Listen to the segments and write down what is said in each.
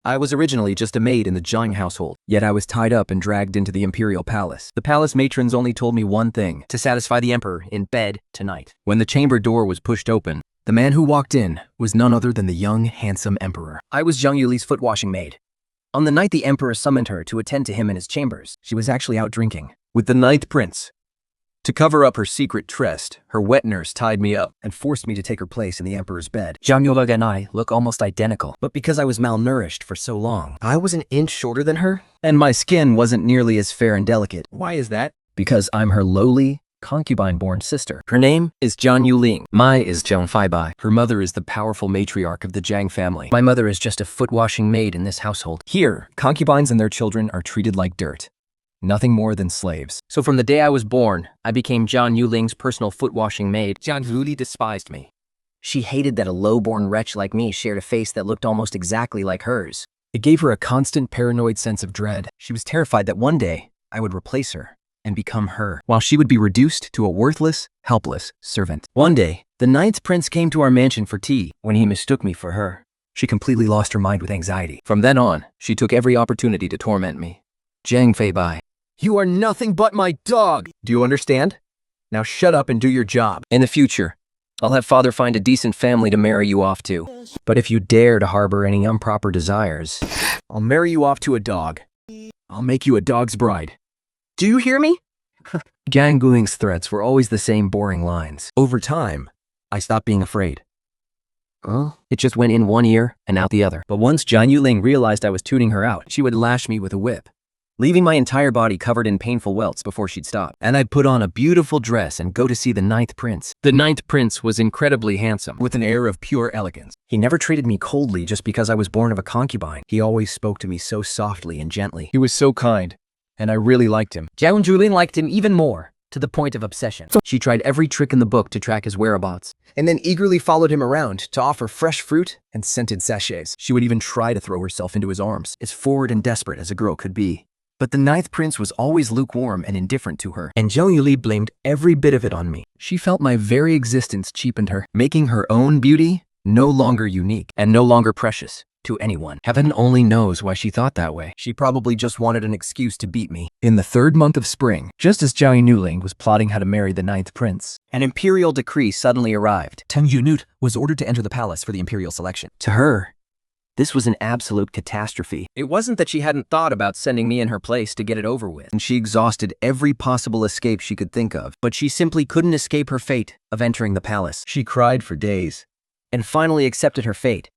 I was originally just a maid in the Jiang household, yet I was tied up and dragged into the imperial palace. The palace matrons only told me one thing: to satisfy the emperor in bed tonight. When the chamber door was pushed open, the man who walked in was none other than the young, handsome emperor. I was Zhang Yuli's foot washing maid. On the night the emperor summoned her to attend to him in his chambers, she was actually out drinking with the ninth prince. To cover up her secret tryst, her wet nurse tied me up and forced me to take her place in the emperor's bed. Zhang Yuli and I look almost identical, but because I was malnourished for so long, I was an inch shorter than her, and my skin wasn't nearly as fair and delicate. Why is that? Because I'm her lowly, concubine-born sister. Her name is Zhang Yuling. Mai is Zhang Faibai. Her mother is the powerful matriarch of the Jiang family. My mother is just a foot-washing maid in this household. Here, concubines and their children are treated like dirt. Nothing more than slaves. So from the day I was born, I became Zhang Yuling's personal foot-washing maid. Zhang Yuli despised me. She hated that a low-born wretch like me shared a face that looked almost exactly like hers. It gave her a constant paranoid sense of dread. She was terrified that one day, I would replace her and become her, while she would be reduced to a worthless, helpless servant. One day, the ninth prince came to our mansion for tea. When he mistook me for her, she completely lost her mind with anxiety. From then on, she took every opportunity to torment me. Zhang Feibai. You are nothing but my dog! Do you understand? Now shut up and do your job. In the future, I'll have father find a decent family to marry you off to. But if you dare to harbor any improper desires, I'll marry you off to a dog. I'll make you a dog's bride. Do you hear me? Zhang Guling's threats were always the same boring lines. Over time, I stopped being afraid. It just went in one ear and out the other. But once Zhang Yuling realized I was tuning her out, she would lash me with a whip, leaving my entire body covered in painful welts before she'd stop. And I'd put on a beautiful dress and go to see the ninth prince. The ninth prince was incredibly handsome, with an air of pure elegance. He never treated me coldly just because I was born of a concubine. He always spoke to me so softly and gently. He was so kind, and I really liked him. Zhang Julin liked him even more, to the point of obsession. She tried every trick in the book to track his whereabouts, and then eagerly followed him around to offer fresh fruit and scented sachets. She would even try to throw herself into his arms, as forward and desperate as a girl could be. But the ninth prince was always lukewarm and indifferent to her, and Zhang Yuli blamed every bit of it on me. She felt my very existence cheapened her, making her own beauty no longer unique and no longer precious to anyone. Heaven only knows why she thought that way. She probably just wanted an excuse to beat me. In the third month of spring, just as Zhang Yuling was plotting how to marry the ninth prince, an imperial decree suddenly arrived. Teng Yunut was ordered to enter the palace for the imperial selection. To her, this was an absolute catastrophe. It wasn't that she hadn't thought about sending me in her place to get it over with, and she exhausted every possible escape she could think of, but she simply couldn't escape her fate of entering the palace. She cried for days, and finally accepted her fate.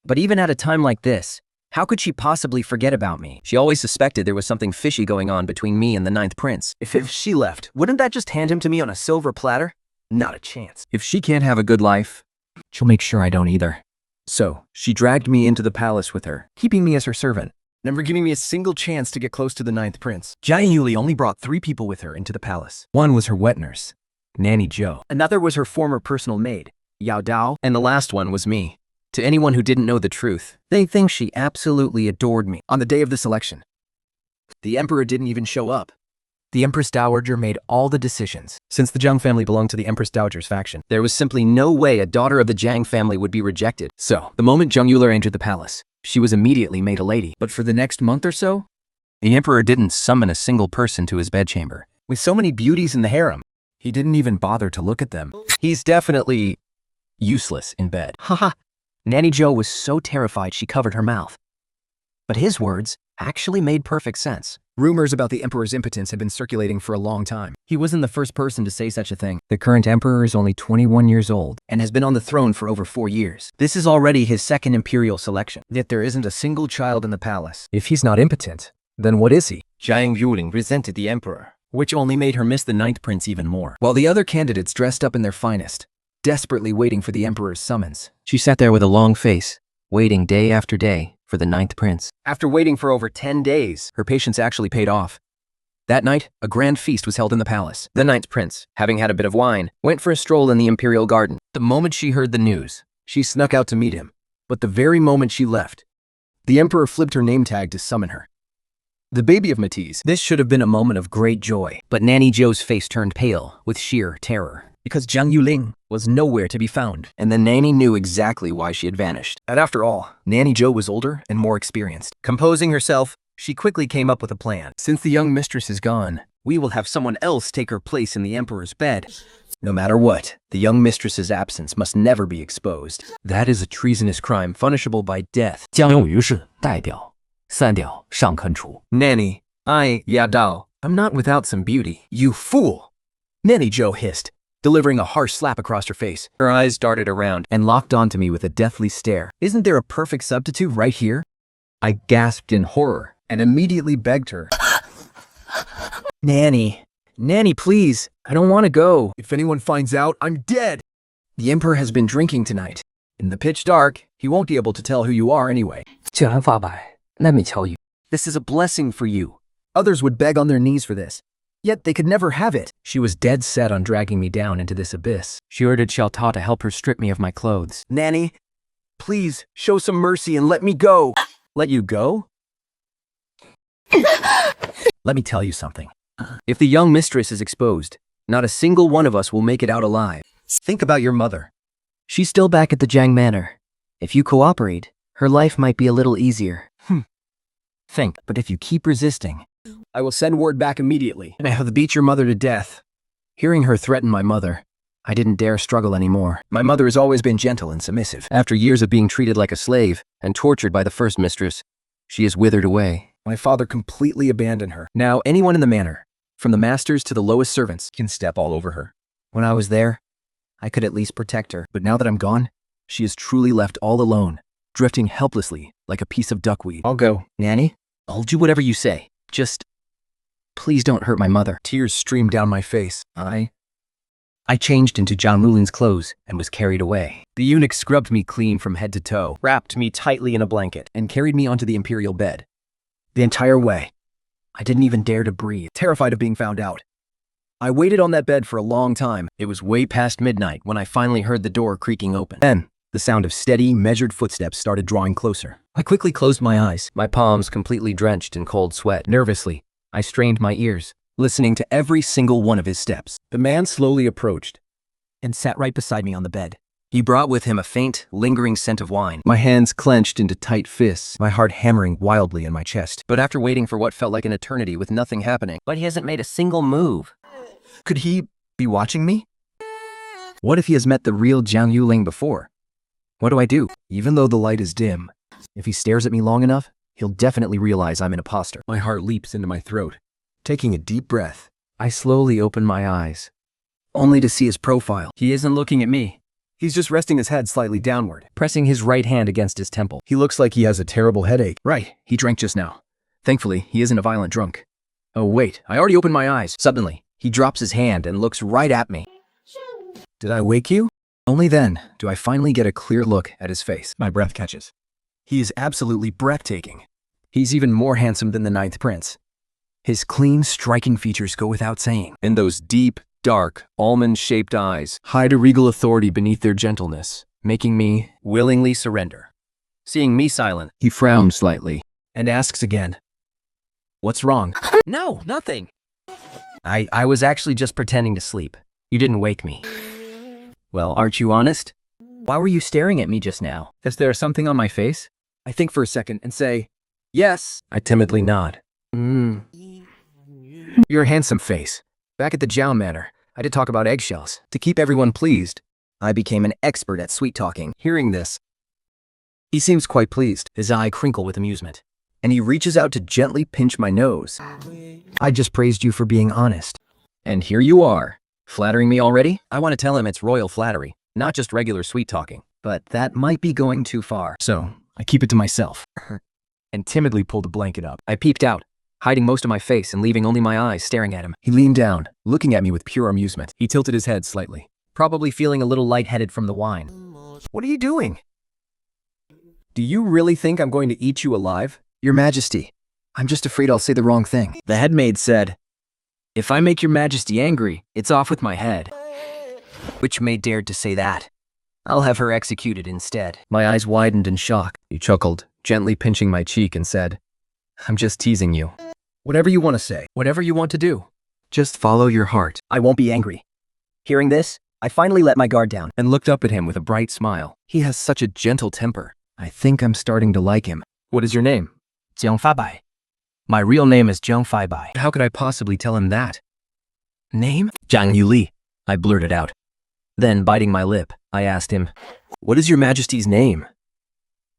But even at a time like this, how could she possibly forget about me? She always suspected there was something fishy going on between me and the ninth prince. If she left, wouldn't that just hand him to me on a silver platter? Not a chance. If she can't have a good life, she'll make sure I don't either. So, she dragged me into the palace with her, keeping me as her servant, never giving me a single chance to get close to the ninth prince. Zhang Yuli only brought 3 people with her into the palace. One was her wet nurse, Nanny Zhou. Another was her former personal maid, Yao Dao. And the last one was me. To anyone who didn't know the truth, they think she absolutely adored me. On the day of the selection, the emperor didn't even show up. The Empress Dowager made all the decisions. Since the Jiang family belonged to the Empress Dowager's faction, there was simply no way a daughter of the Jiang family would be rejected. So, the moment Zhang Yuler entered the palace, she was immediately made a lady. But for the next month or so, the emperor didn't summon a single person to his bedchamber. With so many beauties in the harem, he didn't even bother to look at them. He's definitely useless in bed. Haha. Nanny Zhou was so terrified she covered her mouth. But his words actually made perfect sense. Rumors about the emperor's impotence had been circulating for a long time. He wasn't the first person to say such a thing. The current emperor is only 21 years old and has been on the throne for over 4 years. This is already his second imperial selection, yet there isn't a single child in the palace. If he's not impotent, then what is he? Zhang Yuling resented the emperor, which only made her miss the ninth prince even more. While the other candidates dressed up in their finest, desperately waiting for the emperor's summons, she sat there with a long face, waiting day after day for the ninth prince. After waiting for over 10 days, her patience actually paid off. That night, a grand feast was held in the palace. The ninth prince, having had a bit of wine, went for a stroll in the imperial garden. The moment she heard the news, she snuck out to meet him. But the very moment she left, the emperor flipped her name tag to summon her. The baby of Matisse. This should have been a moment of great joy, but Nanny Zhou's face turned pale with sheer terror. because Jiang Yuling was nowhere to be found. And then Nanny knew exactly why she had vanished. And after all, Nanny Joe was older and more experienced. Composing herself, she quickly came up with a plan. Since the young mistress is gone, we will have someone else take her place in the emperor's bed. No matter what, the young mistress's absence must never be exposed. That is a treasonous crime punishable by death. 将用于是代表散掉上根除。 Nanny, I'm not without some beauty. You fool! Nanny Joe hissed, delivering a harsh slap across her face. Her eyes darted around and locked onto me with a deathly stare. Isn't there a perfect substitute right here? I gasped in horror and immediately begged her. Nanny, please, I don't want to go. If anyone finds out, I'm dead. The emperor has been drinking tonight. In the pitch dark, he won't be able to tell who you are anyway. 既然发白，let me tell you. This is a blessing for you. Others would beg on their knees for this. Yet they could never have it. She was dead set on dragging me down into this abyss. She ordered Xiao Ta to help her strip me of my clothes. Nanny, please, show some mercy and let me go. Let you go? Let me tell you something. If the young mistress is exposed, not a single one of us will make it out alive. Think about your mother. She's still back at the Jiang Manor. If you cooperate, her life might be a little easier. Think, but if you keep resisting, I will send word back immediately, and I have beat your mother to death. Hearing her threaten my mother, I didn't dare struggle anymore. My mother has always been gentle and submissive. After years of being treated like a slave and tortured by the first mistress, she has withered away. My father completely abandoned her. Now anyone in the manor, from the masters to the lowest servants, can step all over her. When I was there, I could at least protect her. But now that I'm gone, she is truly left all alone, drifting helplessly like a piece of duckweed. I'll go. Nanny, I'll do whatever you say. Just, please don't hurt my mother. Tears streamed down my face. I changed into Jiang Luling's clothes and was carried away. The eunuch scrubbed me clean from head to toe, wrapped me tightly in a blanket, and carried me onto the imperial bed. The entire way, I didn't even dare to breathe, terrified of being found out. I waited on that bed for a long time. It was way past midnight when I finally heard the door creaking open. Then, the sound of steady, measured footsteps started drawing closer. I quickly closed my eyes, my palms completely drenched in cold sweat. Nervously, I strained my ears, listening to every single one of his steps. The man slowly approached and sat right beside me on the bed. He brought with him a faint, lingering scent of wine. My hands clenched into tight fists, my heart hammering wildly in my chest. But after waiting for what felt like an eternity with nothing happening, but he hasn't made a single move. Could he be watching me? What if he has met the real Jiang Yuling before? What do I do? Even though the light is dim, if he stares at me long enough, he'll definitely realize I'm an imposter. My heart leaps into my throat. Taking a deep breath, I slowly open my eyes, only to see his profile. He isn't looking at me. He's just resting his head slightly downward, pressing his right hand against his temple. He looks like he has a terrible headache. Right, he drank just now. Thankfully, he isn't a violent drunk. Oh wait, I already opened my eyes. Suddenly, he drops his hand and looks right at me. Did I wake you? Only then do I finally get a clear look at his face. My breath catches. He is absolutely breathtaking. He's even more handsome than the ninth prince. His clean, striking features go without saying. And those deep, dark, almond-shaped eyes hide a regal authority beneath their gentleness, making me willingly surrender. Seeing me silent, he frowns slightly and asks again, "What's wrong?" "No, nothing. I was actually just pretending to sleep. You didn't wake me." "Well, aren't you honest? Why were you staring at me just now? Is there something on my face?" I think for a second and say, "Yes." I timidly nod. Your handsome face. Back at the Jiao Manor, I did talk about eggshells. To keep everyone pleased, I became an expert at sweet-talking. Hearing this, he seems quite pleased. His eye crinkle with amusement, and he reaches out to gently pinch my nose. I just praised you for being honest. And here you are, flattering me already? I want to tell him it's royal flattery, not just regular sweet-talking. But that might be going too far. So, I keep it to myself, and timidly pull the blanket up. I peeped out, hiding most of my face and leaving only my eyes staring at him. He leaned down, looking at me with pure amusement. He tilted his head slightly, probably feeling a little lightheaded from the wine. "What are you doing? Do you really think I'm going to eat you alive?" "Your Majesty, I'm just afraid I'll say the wrong thing." The headmaid said, "If I make your Majesty angry, it's off with my head." Which maid dared to say that? I'll have her executed instead. My eyes widened in shock. He chuckled, gently pinching my cheek and said, "I'm just teasing you. Whatever you want to say, whatever you want to do, just follow your heart." I won't be angry. Hearing this, I finally let my guard down and looked up at him with a bright smile. He has such a gentle temper. I think I'm starting to like him. What is your name? Jiang Fabai. My real name is Jiang Fabai. How could I possibly tell him that? Name? Zhang Yuli. I blurted out. Then, biting my lip, I asked him, "What is your Majesty's name?"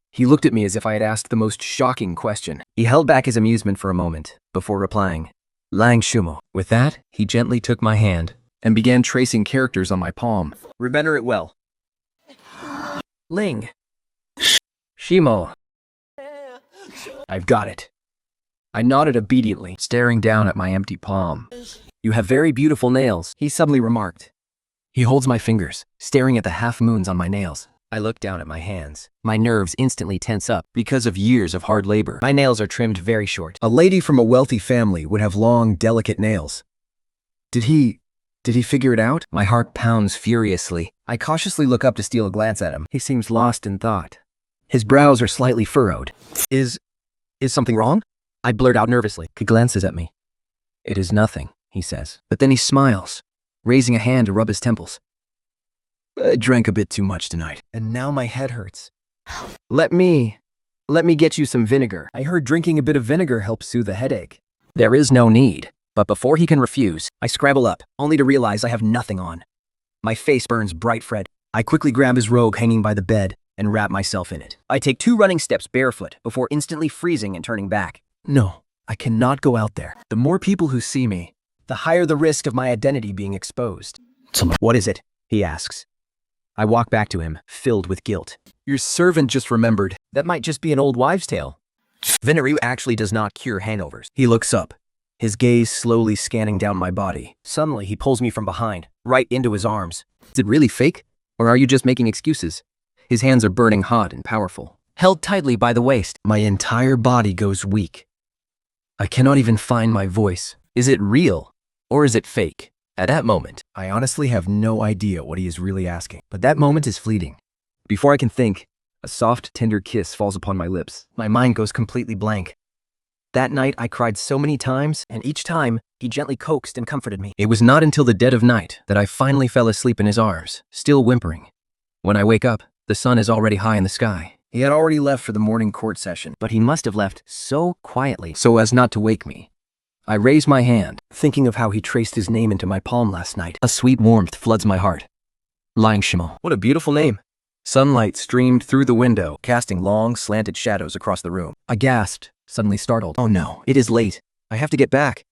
He looked at me as if I had asked the most shocking question. He held back his amusement for a moment before replying, "Lang Shumo." With that, he gently took my hand and began tracing characters on my palm. Remember it well. Ling. Shimo. I've got it. I nodded obediently, staring down at my empty palm. "You have very beautiful nails," he suddenly remarked. He holds my fingers, staring at the half moons on my nails. I look down at my hands. My nerves instantly tense up because of years of hard labor. My nails are trimmed very short. A lady from a wealthy family would have long, delicate nails. Did he figure it out? My heart pounds furiously. I cautiously look up to steal a glance at him. He seems lost in thought. His brows are slightly furrowed. Is something wrong? I blurt out nervously. He glances at me. "It is nothing," he says. But then he smiles, raising a hand to rub his temples. "I drank a bit too much tonight, and now my head hurts. Let me get you some vinegar. I heard drinking a bit of vinegar helps soothe the headache." There is no need. But before he can refuse, I scramble up, only to realize I have nothing on. My face burns bright red. I quickly grab his robe hanging by the bed and wrap myself in it. I take 2 running steps barefoot before instantly freezing and turning back. No, I cannot go out there. The more people who see me, the higher the risk of my identity being exposed. "What is it?" he asks. I walk back to him, filled with guilt. "Your servant just remembered. That might just be an old wives' tale. Vinegar actually does not cure hangovers." He looks up, his gaze slowly scanning down my body. Suddenly, he pulls me from behind, right into his arms. Is it really fake? Or are you just making excuses? His hands are burning hot and powerful, held tightly by the waist. My entire body goes weak. I cannot even find my voice. Is it real? Or is it fake? At that moment, I honestly have no idea what he is really asking. But that moment is fleeting. Before I can think, a soft, tender kiss falls upon my lips. My mind goes completely blank. That night, I cried so many times, and each time, he gently coaxed and comforted me. It was not until the dead of night that I finally fell asleep in his arms, still whimpering. When I wake up, the sun is already high in the sky. He had already left for the morning court session, but he must have left so quietly so as not to wake me. I raise my hand, thinking of how he traced his name into my palm last night. A sweet warmth floods my heart. Lang Shimo. What a beautiful name. Sunlight streamed through the window, casting long, slanted shadows across the room. I gasped, suddenly startled. Oh no, it is late. I have to get back.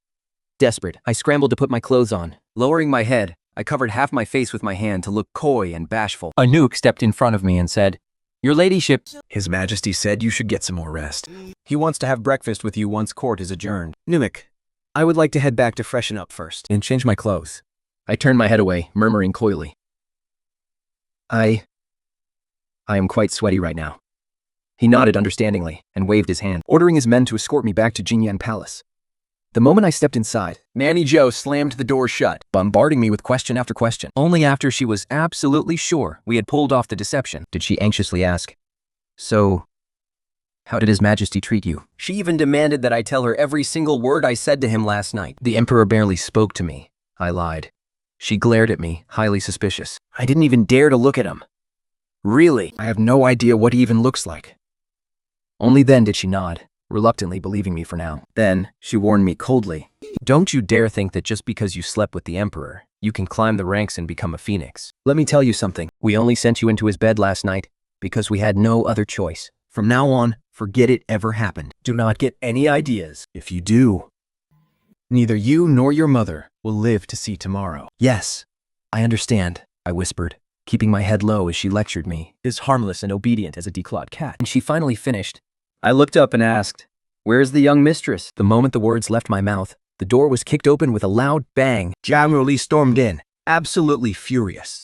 Desperate, I scrambled to put my clothes on. Lowering my head, I covered half my face with my hand to look coy and bashful. A nuke stepped in front of me and said, "Your ladyship." His Majesty said you should get some more rest. He wants to have breakfast with you once court is adjourned. Numik, I would like to head back to freshen up first and change my clothes. I turned my head away, murmuring coyly. I am quite sweaty right now. He nodded understandingly and waved his hand, ordering his men to escort me back to Jinyan Palace. The moment I stepped inside, Manny Jo slammed the door shut, bombarding me with question after question. Only after she was absolutely sure we had pulled off the deception did she anxiously ask, "So, how did His Majesty treat you?" She even demanded that I tell her every single word I said to him last night. The Emperor barely spoke to me. I lied. She glared at me, highly suspicious. I didn't even dare to look at him. Really, I have no idea what he even looks like. Only then did she nod, reluctantly believing me for now. Then, she warned me coldly, "Don't you dare think that just because you slept with the Emperor, you can climb the ranks and become a phoenix. Let me tell you something. We only sent you into his bed last night because we had no other choice. From now on, forget it ever happened. Do not get any ideas. If you do, neither you nor your mother will live to see tomorrow." "Yes, I understand," I whispered, keeping my head low as she lectured me. "Is harmless and obedient as a declawed cat." And she finally finished. I looked up and asked, "Where's the young mistress?" The moment the words left my mouth, the door was kicked open with a loud bang. Zhang Li stormed in, absolutely furious.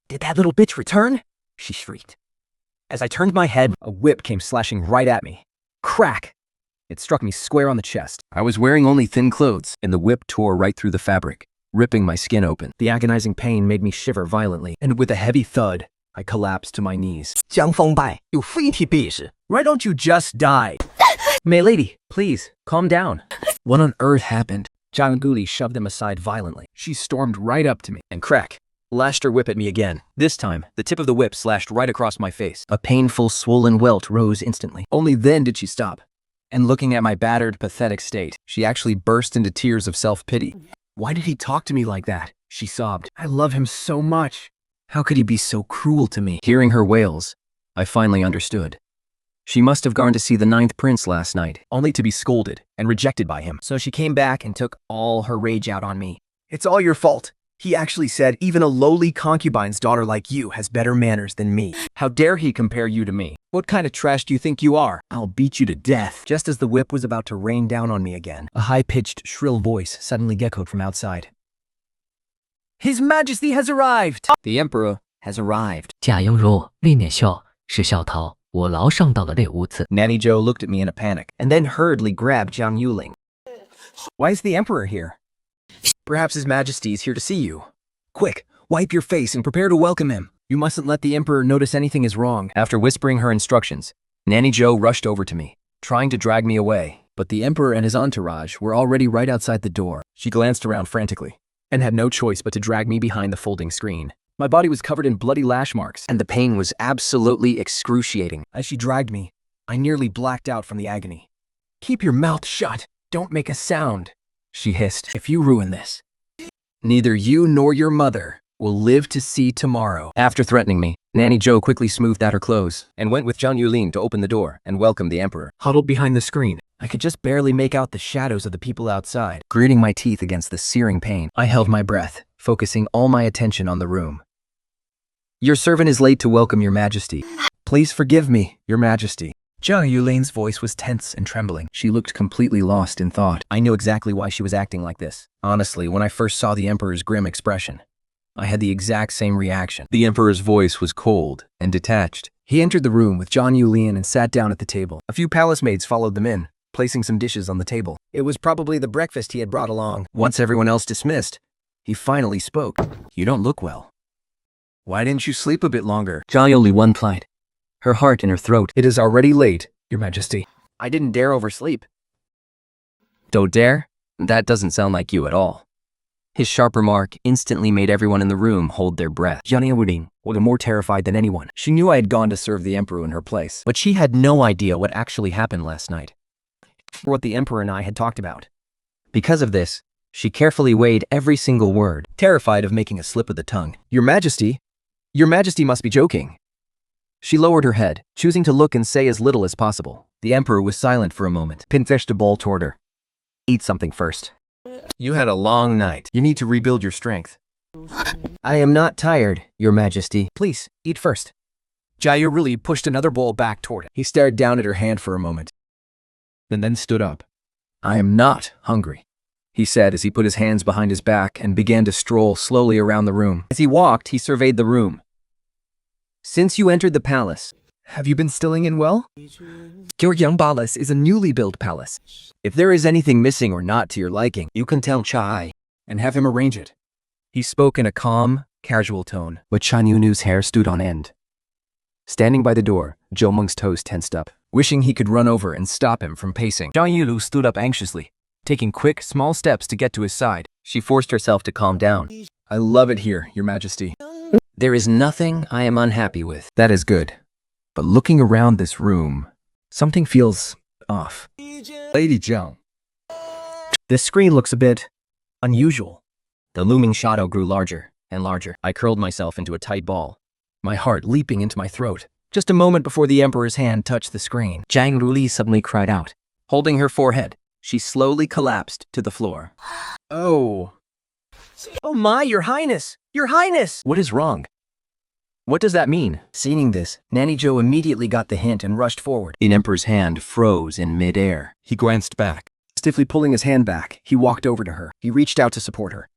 "Did that little bitch return?" she shrieked. As I turned my head, a whip came slashing right at me. Crack! It struck me square on the chest. I was wearing only thin clothes, and the whip tore right through the fabric, ripping my skin open. The agonizing pain made me shiver violently, and with a heavy thud, I collapsed to my knees. Jiang Fengbai, you 非体必士. Why don't you just die? "My lady, please, calm down." What on earth happened? Zhang Guli shoved him aside violently. She stormed right up to me and crack, lashed her whip at me again. This time, the tip of the whip slashed right across my face. A painful, swollen welt rose instantly. Only then did she stop. And looking at my battered, pathetic state, she actually burst into tears of self-pity. Why did he talk to me like that? She sobbed. I love him so much. How could he be so cruel to me? Hearing her wails, I finally understood. She must have gone to see the 9th prince last night, only to be scolded and rejected by him. So she came back and took all her rage out on me. It's all your fault. He actually said even a lowly concubine's daughter like you has better manners than me. How dare he compare you to me? What kind of trash do you think you are? I'll beat you to death. Just as the whip was about to rain down on me again, a high-pitched, shrill voice suddenly echoed from outside. His Majesty has arrived! The Emperor has arrived. 贾英如另脸笑，是笑逃。我牢上到了这屋子。 Nanny Zhou looked at me in a panic, and then hurriedly grabbed Zhang Yuling. Why is the Emperor here? Perhaps His Majesty is here to see you. Quick, wipe your face and prepare to welcome him. You mustn't let the Emperor notice anything is wrong. After whispering her instructions, Nanny Zhou rushed over to me, trying to drag me away. But the Emperor and his entourage were already right outside the door. She glanced around frantically, and had no choice but to drag me behind the folding screen. My body was covered in bloody lash marks, and the pain was absolutely excruciating. As she dragged me, I nearly blacked out from the agony. Keep your mouth shut. Don't make a sound, she hissed. If you ruin this, neither you nor your mother will live to see tomorrow. After threatening me, Nanny Zhou quickly smoothed out her clothes and went with Zhang Yulin to open the door and welcome the Emperor. Huddled behind the screen, I could just barely make out the shadows of the people outside. Gritting my teeth against the searing pain, I held my breath, focusing all my attention on the room. Your servant is late to welcome your majesty. Please forgive me, your majesty. Zhang Yulin's voice was tense and trembling. She looked completely lost in thought. I knew exactly why she was acting like this. Honestly, when I first saw the Emperor's grim expression, I had the exact same reaction. The Emperor's voice was cold and detached. He entered the room with Zhang Yulin and sat down at the table. A few palace maids followed them in, placing some dishes on the table. It was probably the breakfast he had brought along. Once everyone else dismissed, he finally spoke. You don't look well. Why didn't you sleep a bit longer? Zhang Yulin replied, her heart in her throat. It is already late, your majesty. I didn't dare oversleep. Don't dare? That doesn't sound like you at all. His sharp remark instantly made everyone in the room hold their breath. Zhang Yulin was more terrified than anyone. She knew I had gone to serve the Emperor in her place, but she had no idea what actually happened last night, or what the Emperor and I had talked about. Because of this, she carefully weighed every single word, terrified of making a slip of the tongue. Your Majesty must be joking. She lowered her head, choosing to look and say as little as possible. The Emperor was silent for a moment, pinched the bowl toward her. Eat something first. You had a long night. You need to rebuild your strength. I am not tired, your majesty. Please, eat first. Jia really pushed another bowl back toward him. He stared down at her hand for a moment, and then stood up. I am not hungry, he said as he put his hands behind his back and began to stroll slowly around the room. As he walked, he surveyed the room. Since you entered the palace, have you been stilling in well? Gyeongyang Palace is a newly built palace. If there is anything missing or not to your liking, you can tell Chai and have him arrange it. He spoke in a calm, casual tone, but Chan Yunu's hair stood on end. Standing by the door, Zhou Meng's toes tensed up, wishing he could run over and stop him from pacing. Zhang Yulu stood up anxiously, taking quick, small steps to get to his side. She forced herself to calm down. I love it here, your majesty. There is nothing I am unhappy with. That is good. But looking around this room, something feels off. Lady Zhang. This screen looks a bit unusual. The looming shadow grew larger and larger. I curled myself into a tight ball, my heart leaping into my throat. Just a moment before the Emperor's hand touched the screen, Zhang Ruli suddenly cried out. Holding her forehead, she slowly collapsed to the floor. Oh. Oh my, your highness! Your highness! What is wrong? What does that mean? Seeing this, Nanny Zhou immediately got the hint and rushed forward. The Emperor's hand froze in midair. He glanced back. Stiffly pulling his hand back, he walked over to her. He reached out to support her.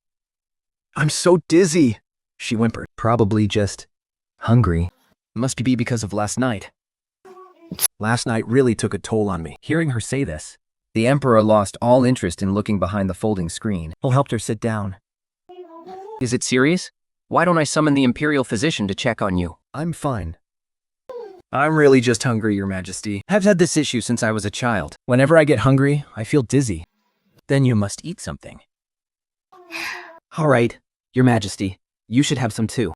I'm so dizzy, she whimpered. Probably just hungry. Must be because of last night. Last night really took a toll on me. Hearing her say this, the Emperor lost all interest in looking behind the folding screen. He helped her sit down. Is it serious? Why don't I summon the imperial physician to check on you? I'm fine. I'm really just hungry, your majesty. I've had this issue since I was a child. Whenever I get hungry, I feel dizzy. Then you must eat something. All right, Your Majesty, you should have some too.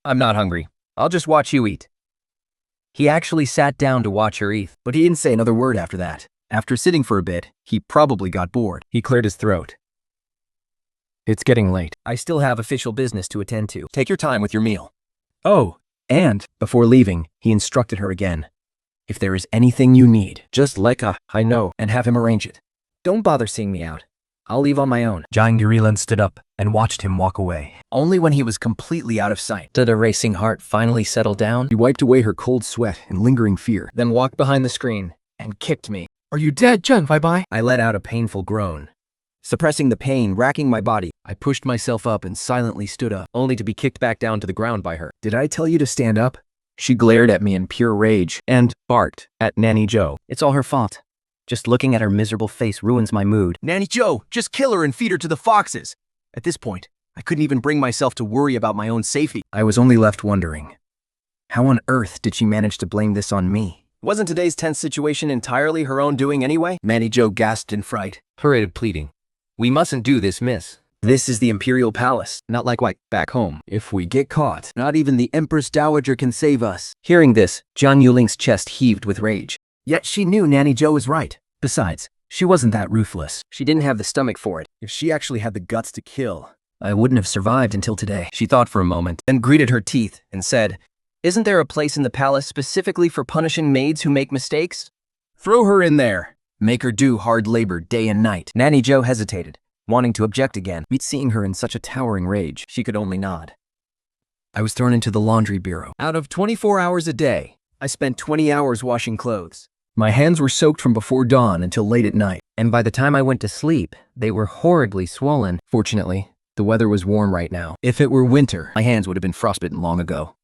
I'm not hungry. I'll just watch you eat. He actually sat down to watch her eat, but he didn't say another word after that. After sitting for a bit, he probably got bored. He cleared his throat. It's getting late. I still have official business to attend to. Take your time with your meal. Oh, and before leaving, he instructed her again. If there is anything you need, just I know, and have him arrange it. Don't bother seeing me out. I'll leave on my own. Jiang Yurilan stood up and watched him walk away. Only when he was completely out of sight did a racing heart finally settle down. She wiped away her cold sweat and lingering fear, then walked behind the screen and kicked me. Are you dead, Zheng Weibai? I let out a painful groan. Suppressing the pain racking my body, I pushed myself up and silently stood up, only to be kicked back down to the ground by her. Did I tell you to stand up? She glared at me in pure rage and barked at Nanny Joe. It's all her fault. Just looking at her miserable face ruins my mood. Nanny Joe, just kill her and feed her to the foxes. At this point, I couldn't even bring myself to worry about my own safety. I was only left wondering, how on earth did she manage to blame this on me? Wasn't today's tense situation entirely her own doing anyway? Nanny Joe gasped in fright. Hurried pleading. We mustn't do this, miss. This is the Imperial Palace, not like back home. If we get caught, not even the Empress Dowager can save us. Hearing this, Jiang Yuling's chest heaved with rage. Yet she knew Nanny Joe was right. Besides, she wasn't that ruthless. She didn't have the stomach for it. If she actually had the guts to kill, I wouldn't have survived until today. She thought for a moment, then gritted her teeth and said, Isn't there a place in the palace specifically for punishing maids who make mistakes? Throw her in there. Make her do hard labor day and night. Nanny Joe hesitated, wanting to object again. But seeing her in such a towering rage, she could only nod. I was thrown into the laundry bureau. Out of 24 hours a day, I spent 20 hours washing clothes. My hands were soaked from before dawn until late at night, and by the time I went to sleep, they were horribly swollen. Fortunately, the weather was warm right now. If it were winter, my hands would have been frostbitten long ago.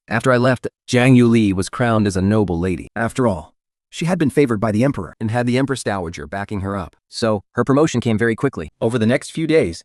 After I left, Jiang Yuli was crowned as a noble lady. After all, she had been favored by the emperor and had the Empress Dowager backing her up, so her promotion came very quickly. Over the next few days,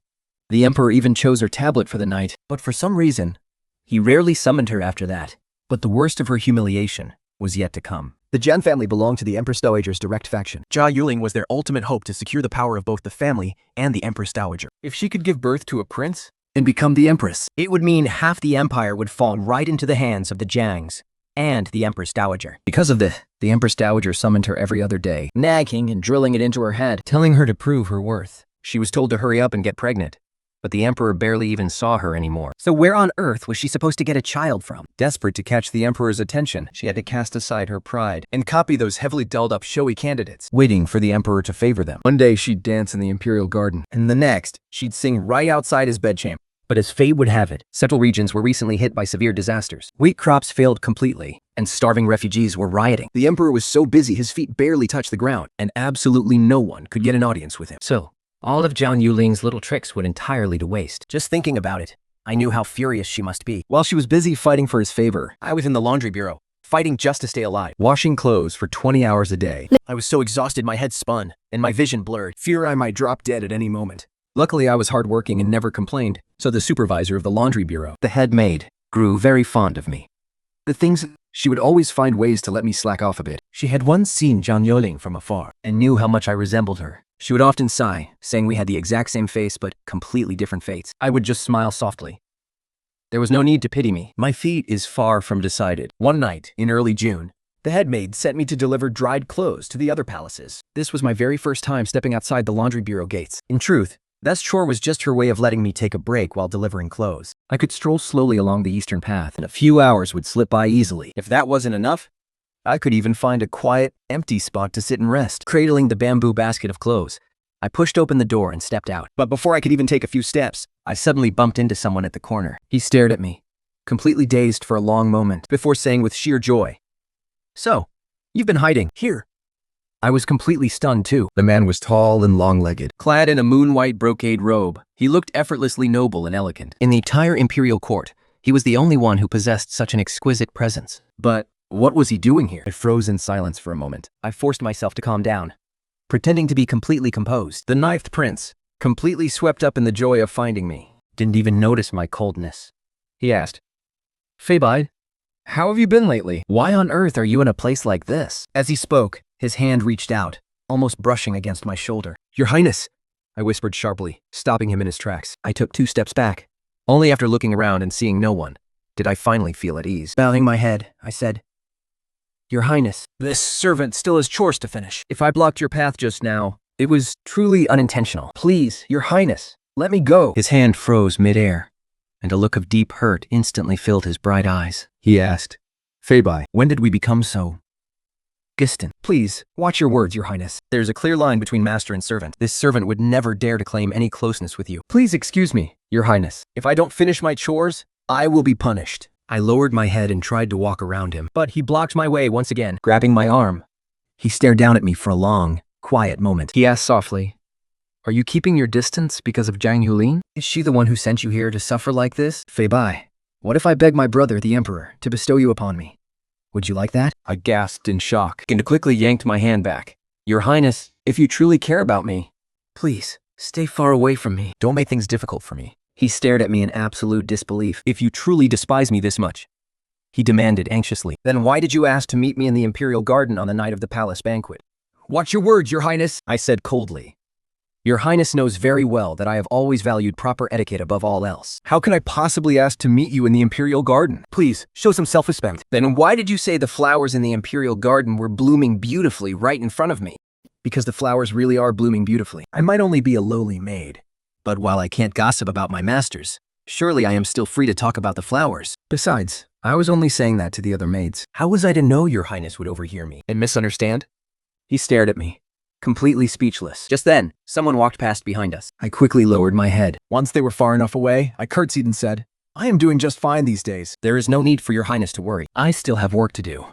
the emperor even chose her tablet for the night, but for some reason, he rarely summoned her after that. But the worst of her humiliation was yet to come. The Jian family belonged to the Empress Dowager's direct faction. Jia Yuling was their ultimate hope to secure the power of both the family and the Empress Dowager. If she could give birth to a prince and become the Empress, it would mean half the empire would fall right into the hands of the Jiangs and the Empress Dowager. Because of this, the Empress Dowager summoned her every other day, nagging and drilling it into her head, telling her to prove her worth. She was told to hurry up and get pregnant, but the emperor barely even saw her anymore. So where on earth was she supposed to get a child from? Desperate to catch the emperor's attention, she had to cast aside her pride and copy those heavily dolled-up showy candidates, waiting for the emperor to favor them. One day she'd dance in the imperial garden, and the next, she'd sing right outside his bedchamber. But as fate would have it, several regions were recently hit by severe disasters. Wheat crops failed completely, and starving refugees were rioting. The emperor was so busy his feet barely touched the ground, and absolutely no one could get an audience with him. So, all of Jiang Yuling's little tricks went entirely to waste. Just thinking about it, I knew how furious she must be. While she was busy fighting for his favor, I was in the laundry bureau, fighting just to stay alive, washing clothes for 20 hours a day. I was so exhausted my head spun, and my vision blurred, fear I might drop dead at any moment. Luckily, I was hardworking and never complained, so the supervisor of the laundry bureau, the head maid, grew very fond of me. She would always find ways to let me slack off a bit. She had once seen Jiang Yuling from afar and knew how much I resembled her. She would often sigh, saying we had the exact same face but completely different fates. I would just smile softly. There was no need to pity me. My fate is far from decided. One night, in early June, the head maid sent me to deliver dried clothes to the other palaces. This was my very first time stepping outside the laundry bureau gates. In truth, that chore was just her way of letting me take a break while delivering clothes. I could stroll slowly along the eastern path, and a few hours would slip by easily. If that wasn't enough, I could even find a quiet, empty spot to sit and rest. Cradling the bamboo basket of clothes, I pushed open the door and stepped out. But before I could even take a few steps, I suddenly bumped into someone at the corner. He stared at me, completely dazed for a long moment, before saying with sheer joy, "So, you've been hiding here." I was completely stunned too. The man was tall and long-legged, clad in a moon-white brocade robe. He looked effortlessly noble and elegant. In the entire imperial court, he was the only one who possessed such an exquisite presence. But what was he doing here? I froze in silence for a moment. I forced myself to calm down, pretending to be completely composed. The ninth prince, completely swept up in the joy of finding me, didn't even notice my coldness. He asked, "Feibide, how have you been lately? Why on earth are you in a place like this?" As he spoke, his hand reached out, almost brushing against my shoulder. Your Highness, I whispered sharply, stopping him in his tracks. I took 2 steps back. Only after looking around and seeing no one did I finally feel at ease. Bowing my head, I said, Your Highness, this servant still has chores to finish. If I blocked your path just now, it was truly unintentional. Please, Your Highness, let me go. His hand froze midair, and a look of deep hurt instantly filled his bright eyes. He asked, Feibai, when did we become so distant? Please, watch your words, Your Highness. There's a clear line between master and servant. This servant would never dare to claim any closeness with you. Please excuse me, Your Highness. If I don't finish my chores, I will be punished. I lowered my head and tried to walk around him, but he blocked my way once again, grabbing my arm. He stared down at me for a long, quiet moment. He asked softly, Are you keeping your distance because of Zhang Yulin? Is she the one who sent you here to suffer like this? Feibai, what if I beg my brother, the Emperor, to bestow you upon me? Would you like that? I gasped in shock and quickly yanked my hand back. Your Highness, if you truly care about me, please, stay far away from me. Don't make things difficult for me. He stared at me in absolute disbelief. If you truly despise me this much, he demanded anxiously, then why did you ask to meet me in the Imperial Garden on the night of the palace banquet? Watch your words, Your Highness, I said coldly. Your Highness knows very well that I have always valued proper etiquette above all else. How can I possibly ask to meet you in the Imperial Garden? Please, show some self-respect. Then why did you say the flowers in the Imperial Garden were blooming beautifully right in front of me? Because the flowers really are blooming beautifully. I might only be a lowly maid, but while I can't gossip about my masters, surely I am still free to talk about the flowers. Besides, I was only saying that to the other maids. How was I to know Your Highness would overhear me and misunderstand? He stared at me, completely speechless. Just then, someone walked past behind us. I quickly lowered my head. Once they were far enough away, I curtsied and said, I am doing just fine these days. There is no need for Your Highness to worry. I still have work to do.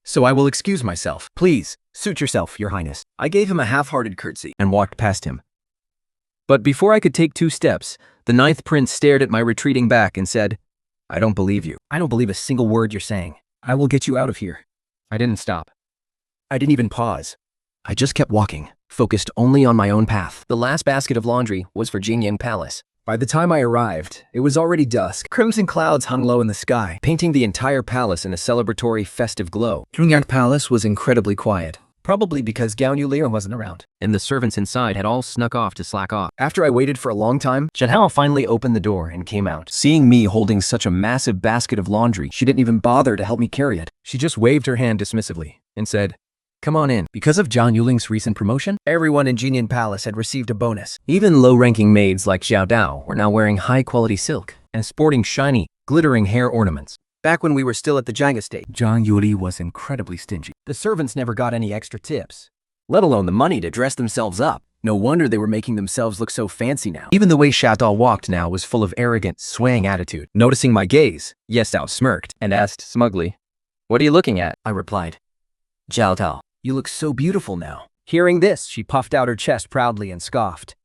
So I will excuse myself. Please, suit yourself, Your Highness. I gave him a half-hearted curtsy and walked past him. But before I could take 2 steps, the 9th prince stared at my retreating back and said, I don't believe you. I don't believe a single word you're saying. I will get you out of here. I didn't stop. I didn't even pause. I just kept walking, focused only on my own path. The last basket of laundry was for Jingyang Palace. By the time I arrived, it was already dusk. Crimson clouds hung low in the sky, painting the entire palace in a celebratory, festive glow. Jingyang Palace was incredibly quiet, probably because Gao Yulian wasn't around, and the servants inside had all snuck off to slack off. After I waited for a long time, Zhenhao finally opened the door and came out. Seeing me holding such a massive basket of laundry, she didn't even bother to help me carry it. She just waved her hand dismissively and said, Come on in. Because of Zhang Yuling's recent promotion, everyone in Jinyan Palace had received a bonus. Even low-ranking maids like Xiao Dao were now wearing high-quality silk and sporting shiny, glittering hair ornaments. Back when we were still at the Jiang estate, Zhang Yuli was incredibly stingy. The servants never got any extra tips, let alone the money to dress themselves up. No wonder they were making themselves look so fancy now. Even the way Xiao Dao walked now was full of arrogant, swaying attitude. Noticing my gaze, Yes Dao smirked and asked smugly, What are you looking at? I replied, Xiao Dao, you look so beautiful now. Hearing this, she puffed out her chest proudly and scoffed.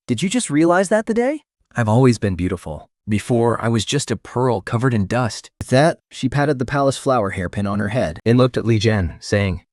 Did you just realize that today? I've always been beautiful. Before, I was just a pearl covered in dust. With that, she patted the palace flower hairpin on her head and looked at Li Jian, saying,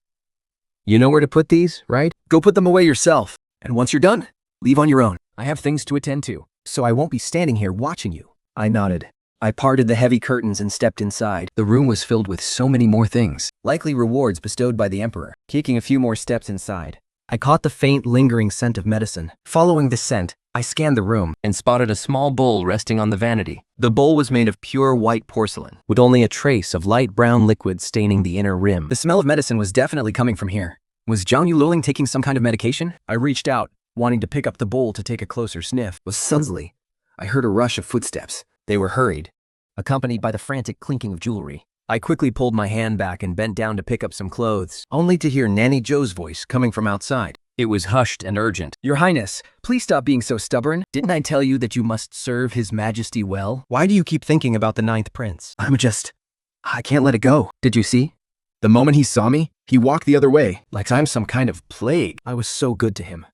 You know where to put these, right? Go put them away yourself. And once you're done, leave on your own. I have things to attend to, so I won't be standing here watching you. I nodded. I parted the heavy curtains and stepped inside. The room was filled with so many more things, likely rewards bestowed by the emperor. Taking a few more steps inside, I caught the faint, lingering scent of medicine. Following the scent, I scanned the room and spotted a small bowl resting on the vanity. The bowl was made of pure white porcelain, with only a trace of light brown liquid staining the inner rim. The smell of medicine was definitely coming from here. Was Zhang Yululing taking some kind of medication? I reached out, wanting to pick up the bowl to take a closer sniff. But suddenly, I heard a rush of footsteps. They were hurried, accompanied by the frantic clinking of jewelry. I quickly pulled my hand back and bent down to pick up some clothes, only to hear Nanny Zhou's voice coming from outside. It was hushed and urgent. Your Highness, please stop being so stubborn. Didn't I tell you that you must serve His Majesty well? Why do you keep thinking about the 9th prince? I can't let it go. Did you see? The moment he saw me, he walked the other way, like I'm some kind of plague. I was so good to him.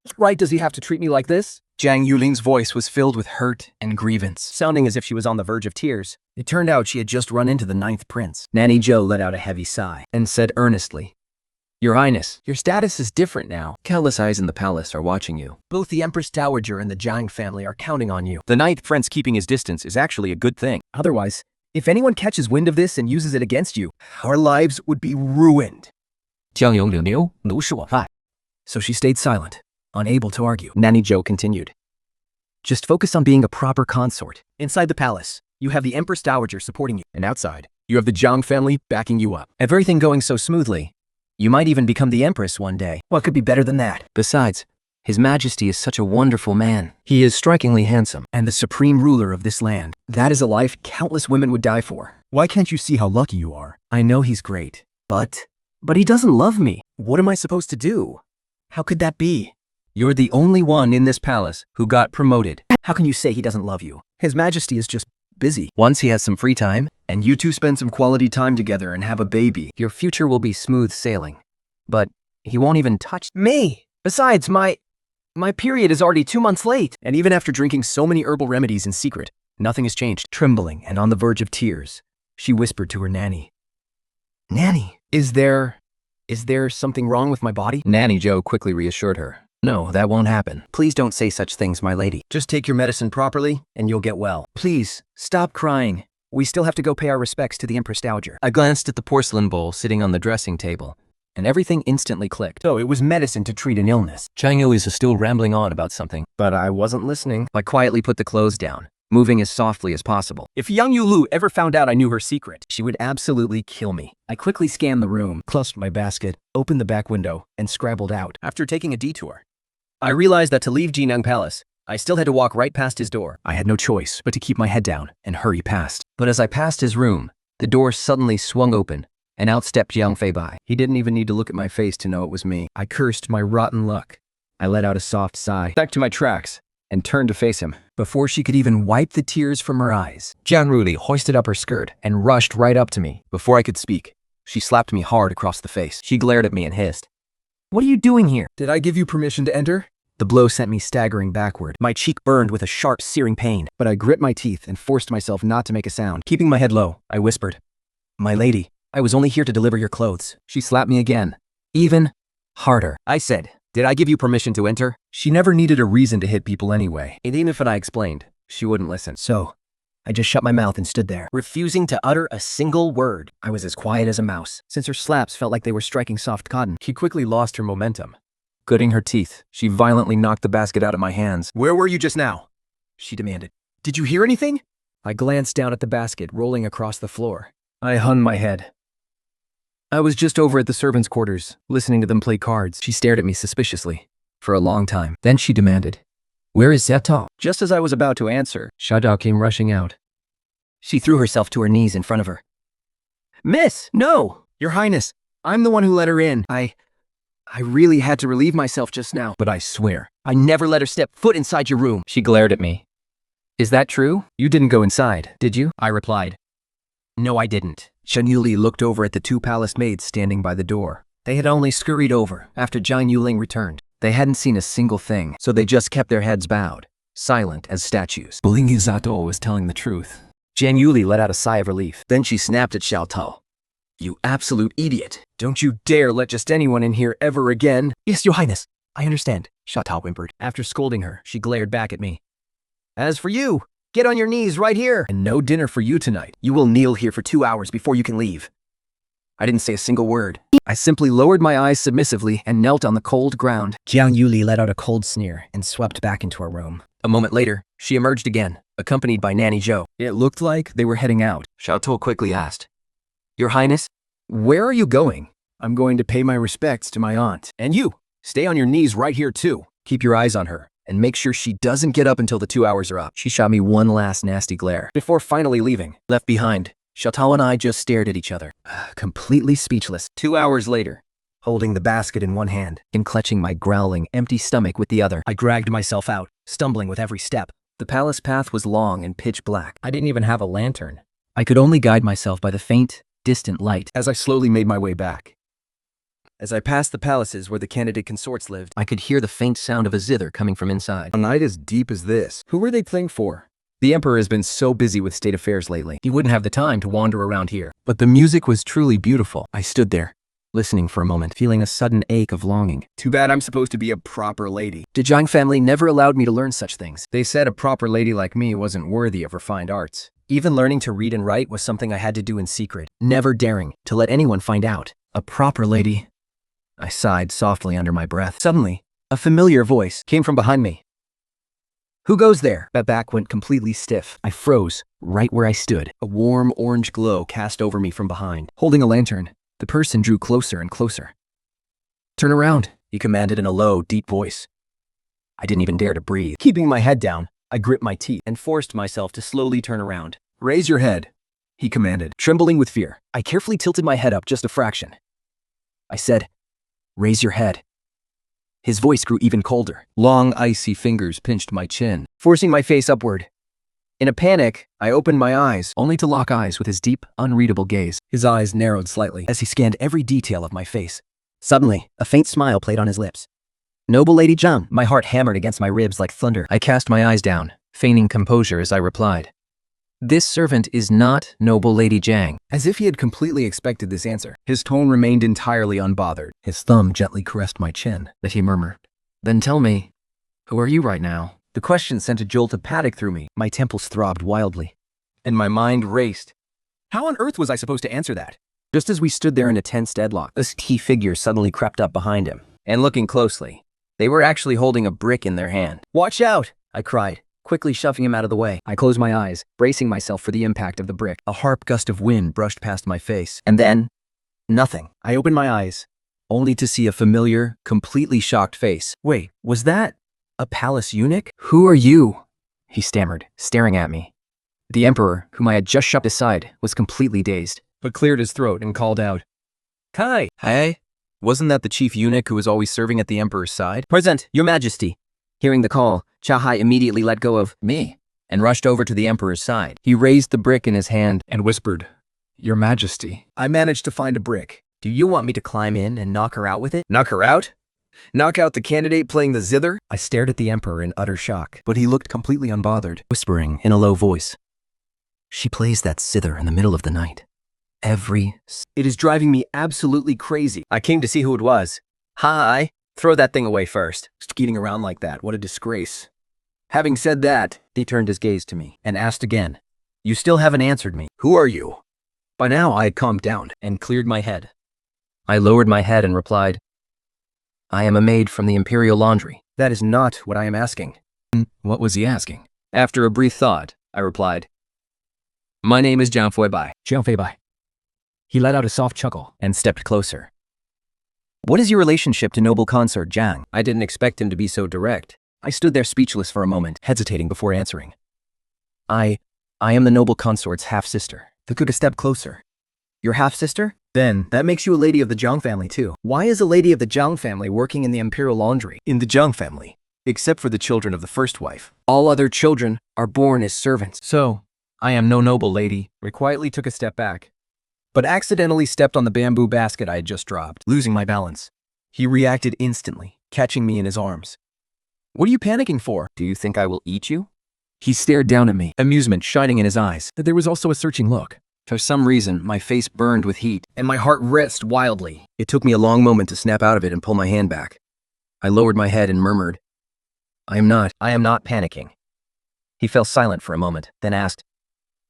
What right does he have to treat me like this? Zhang Yuling's voice was filled with hurt and grievance, sounding as if she was on the verge of tears. It turned out she had just run into the 9th prince. Nanny Zhou let out a heavy sigh and said earnestly, Your Highness, your status is different now. Countless eyes in the palace are watching you. Both the Empress Dowager and the Jiang family are counting on you. The 9th prince keeping his distance is actually a good thing. Otherwise, if anyone catches wind of this and uses it against you, our lives would be ruined. So she stayed silent, unable to argue. Nanny Joe continued. Just focus on being a proper consort. Inside the palace, you have the Empress Dowager supporting you. And outside, you have the Jiang family backing you up. Everything going so smoothly, you might even become the Empress one day. What could be better than that? Besides, His Majesty is such a wonderful man. He is strikingly handsome and the supreme ruler of this land. That is a life countless women would die for. Why can't you see how lucky you are? I know he's great, but he doesn't love me. What am I supposed to do? How could that be? You're the only one in this palace who got promoted. How can you say he doesn't love you? His Majesty is just busy. Once he has some free time, and you two spend some quality time together and have a baby, your future will be smooth sailing. But he won't even touch me. Besides, my period is already 2 months late. And even after drinking so many herbal remedies in secret, nothing has changed. Trembling and on the verge of tears, she whispered to her nanny. Nanny, is there something wrong with my body? Nanny Joe quickly reassured her. No, that won't happen. Please don't say such things, my lady. Just take your medicine properly, and you'll get well. Please, stop crying. We still have to go pay our respects to the Empress Dowager. I glanced at the porcelain bowl sitting on the dressing table, and everything instantly clicked. So it was medicine to treat an illness. Chang Yu is still rambling on about something, but I wasn't listening. I quietly put the clothes down, moving as softly as possible. If Yang Yulu ever found out I knew her secret, she would absolutely kill me. I quickly scanned the room, clutched my basket, opened the back window, and scrabbled out. After taking a detour, I realized that to leave Jinang Palace, I still had to walk right past his door. I had no choice but to keep my head down and hurry past. But as I passed his room, the door suddenly swung open, and out stepped Jiang Feibai. He didn't even need to look at my face to know it was me. I cursed my rotten luck. I let out a soft sigh, back to my tracks, and turned to face him. Before she could even wipe the tears from her eyes, Jiang Ruli hoisted up her skirt and rushed right up to me. Before I could speak, she slapped me hard across the face. She glared at me and hissed. What are you doing here? Did I give you permission to enter? The blow sent me staggering backward. My cheek burned with a sharp, searing pain, but I grit my teeth and forced myself not to make a sound. Keeping my head low, I whispered, My lady, I was only here to deliver your clothes. She slapped me again, even harder. I said, Did I give you permission to enter? She never needed a reason to hit people anyway. And even if I explained, she wouldn't listen. So, I just shut my mouth and stood there, refusing to utter a single word. I was as quiet as a mouse, since her slaps felt like they were striking soft cotton. She quickly lost her momentum. Gritting her teeth, she violently knocked the basket out of my hands. Where were you just now? She demanded. Did you hear anything? I glanced down at the basket rolling across the floor. I hung my head. I was just over at the servants' quarters, listening to them play cards. She stared at me suspiciously for a long time. Then she demanded, Where is Xiaotao? Just as I was about to answer, Xiaotao came rushing out. She threw herself to her knees in front of her. Miss, no! Your Highness, I'm the one who let her in. I really had to relieve myself just now. But I swear, I never let her step foot inside your room. She glared at me. Is that true? You didn't go inside, did you? I replied. No, I didn't. Shen Yuli looked over at the two palace maids standing by the door. They had only scurried over after Jiang Yuling returned. They hadn't seen a single thing, so they just kept their heads bowed, silent as statues. Believing Zato was telling the truth. Jiang Yuli let out a sigh of relief. Then she snapped at Xiao Tao. You absolute idiot. Don't you dare let just anyone in here ever again. Yes, Your Highness. I understand, Xiao Tao whimpered. After scolding her, she glared back at me. As for you, get on your knees right here. And no dinner for you tonight. You will kneel here for 2 hours before you can leave. I didn't say a single word. I simply lowered my eyes submissively and knelt on the cold ground. Jiang Yuli let out a cold sneer and swept back into her room. A moment later, she emerged again, accompanied by Nanny Zhou. It looked like they were heading out. Xiao Tou quickly asked, Your Highness, where are you going? I'm going to pay my respects to my aunt. And you, stay on your knees right here too. Keep your eyes on her, and make sure she doesn't get up until the 2 hours are up. She shot me one last nasty glare. Before finally leaving, left behind, Xiaotao and I just stared at each other, completely speechless. 2 hours later, holding the basket in one hand and clutching my growling, empty stomach with the other, I dragged myself out, stumbling with every step. The palace path was long and pitch black. I didn't even have a lantern. I could only guide myself by the faint, distant light as I slowly made my way back. As I passed the palaces where the candidate consorts lived, I could hear the faint sound of a zither coming from inside. A night as deep as this. Who were they playing for? The Emperor has been so busy with state affairs lately, he wouldn't have the time to wander around here. But the music was truly beautiful. I stood there, listening for a moment, feeling a sudden ache of longing. Too bad I'm supposed to be a proper lady. The Jiang family never allowed me to learn such things. They said a proper lady like me wasn't worthy of refined arts. Even learning to read and write was something I had to do in secret, never daring to let anyone find out. A proper lady? I sighed softly under my breath. Suddenly, a familiar voice came from behind me. Who goes there? My back went completely stiff. I froze, right where I stood. A warm orange glow cast over me from behind. Holding a lantern, the person drew closer and closer. Turn around, he commanded in a low, deep voice. I didn't even dare to breathe. Keeping my head down, I gripped my teeth and forced myself to slowly turn around. Raise your head, he commanded, trembling with fear. I carefully tilted my head up just a fraction. I said, raise your head. His voice grew even colder. Long, icy fingers pinched my chin, forcing my face upward. In a panic, I opened my eyes, only to lock eyes with his deep, unreadable gaze. His eyes narrowed slightly as he scanned every detail of my face. Suddenly, a faint smile played on his lips. Noble Lady Zhang. My heart hammered against my ribs like thunder. I cast my eyes down, feigning composure as I replied. This servant is not Noble Lady Zhang. As if he had completely expected this answer, his tone remained entirely unbothered. His thumb gently caressed my chin. That he murmured. Then tell me, who are you right now? The question sent a jolt of panic through me. My temples throbbed wildly, and my mind raced. How on earth was I supposed to answer that? Just as we stood there in a tense deadlock, a key figure suddenly crept up behind him, and looking closely, they were actually holding a brick in their hand. Watch out, I cried, quickly shoving him out of the way. I closed my eyes, bracing myself for the impact of the brick. A sharp gust of wind brushed past my face, and then, nothing. I opened my eyes, only to see a familiar, completely shocked face. Wait, was that a palace eunuch? Who are you? He stammered, staring at me. The emperor, whom I had just shoved aside, was completely dazed, but cleared his throat and called out, Kai! Hey? Wasn't that the chief eunuch who was always serving at the emperor's side? Present, your majesty. Hearing the call, Chahai immediately let go of me and rushed over to the emperor's side. He raised the brick in his hand and whispered, Your Majesty. I managed to find a brick. Do you want me to climb in and knock her out with it? Knock her out? Knock out the candidate playing the zither? I stared at the emperor in utter shock, but he looked completely unbothered, whispering in a low voice. She plays that zither in the middle of the night. It is driving me absolutely crazy. I came to see who it was. Hi. Throw that thing away first. Skeeting around like that, what a disgrace. Having said that, he turned his gaze to me and asked again, You still haven't answered me. Who are you? By now I had calmed down and cleared my head. I lowered my head and replied, I am a maid from the imperial laundry. That is not what I am asking. What was he asking? After a brief thought, I replied, My name is Jiang Fuibai. Jiang Feibai. He let out a soft chuckle And stepped closer. What is your relationship to noble consort Jiang? I didn't expect him to be so direct. I stood there speechless for a moment, hesitating before answering. I am the noble consort's half-sister. He took a step closer. Your half-sister? Then, that makes you a lady of the Jiang family too. Why is a lady of the Jiang family working in the imperial laundry? In the Jiang family, except for the children of the first wife, all other children are born as servants. So, I am no noble lady. I quietly took a step back, but accidentally stepped on the bamboo basket I had just dropped, losing my balance. He reacted instantly, catching me in his arms. What are you panicking for? Do you think I will eat you? He stared down at me, amusement shining in his eyes. There was also a searching look. For some reason, my face burned with heat, and my heart raced wildly. It took me a long moment to snap out of it and pull my hand back. I lowered my head and murmured, I am not panicking. He fell silent for a moment, then asked,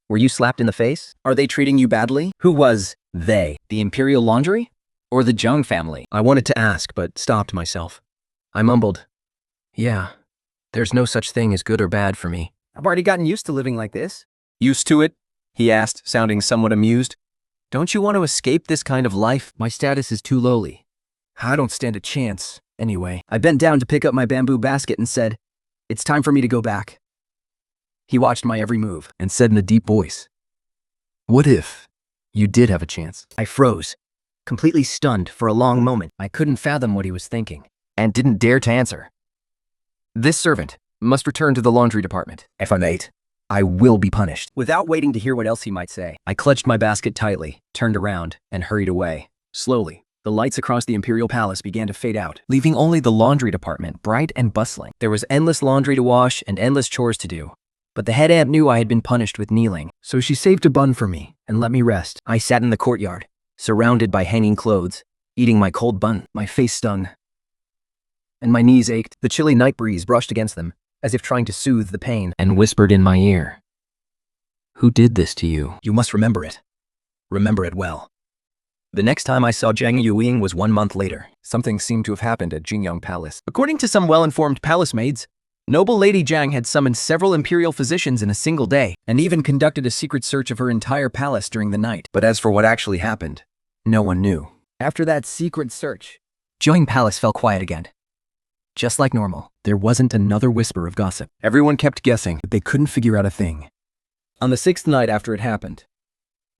Were you slapped in the face? Are they treating you badly? Who was they? The imperial laundry? Or the Jiang family? I wanted to ask, but stopped myself. I mumbled, Yeah, there's no such thing as good or bad for me. I've already gotten used to living like this. Used to it? He asked, sounding somewhat amused. Don't you want to escape this kind of life? My status is too lowly. I don't stand a chance, anyway. I bent down to pick up my bamboo basket and said, It's time for me to go back. He watched my every move and said in a deep voice, What if you did have a chance? I froze, completely stunned for a long moment. I couldn't fathom what he was thinking and didn't dare to answer. This servant must return to the laundry department. If I'm late, I will be punished. Without waiting to hear what else he might say, I clutched my basket tightly, turned around, and hurried away. Slowly, the lights across the imperial palace began to fade out, leaving only the laundry department bright and bustling. There was endless laundry to wash and endless chores to do. But the head aunt knew I had been punished with kneeling, so she saved a bun for me and let me rest. I sat in the courtyard, surrounded by hanging clothes, eating my cold bun. My face stung, and my knees ached. The chilly night breeze brushed against them, as if trying to soothe the pain, and whispered in my ear, Who did this to you? You must remember it. Remember it well. The next time I saw Zhang Yuling was 1 month later. Something seemed to have happened at Jingyang Palace. According to some well-informed palace maids, noble Lady Zhang had summoned several imperial physicians in a single day, and even conducted a secret search of her entire palace during the night. But as for what actually happened, no one knew. After that secret search, Jiang Palace fell quiet again. Just like normal, there wasn't another whisper of gossip. Everyone kept guessing, but they couldn't figure out a thing. On the 6th night after it happened,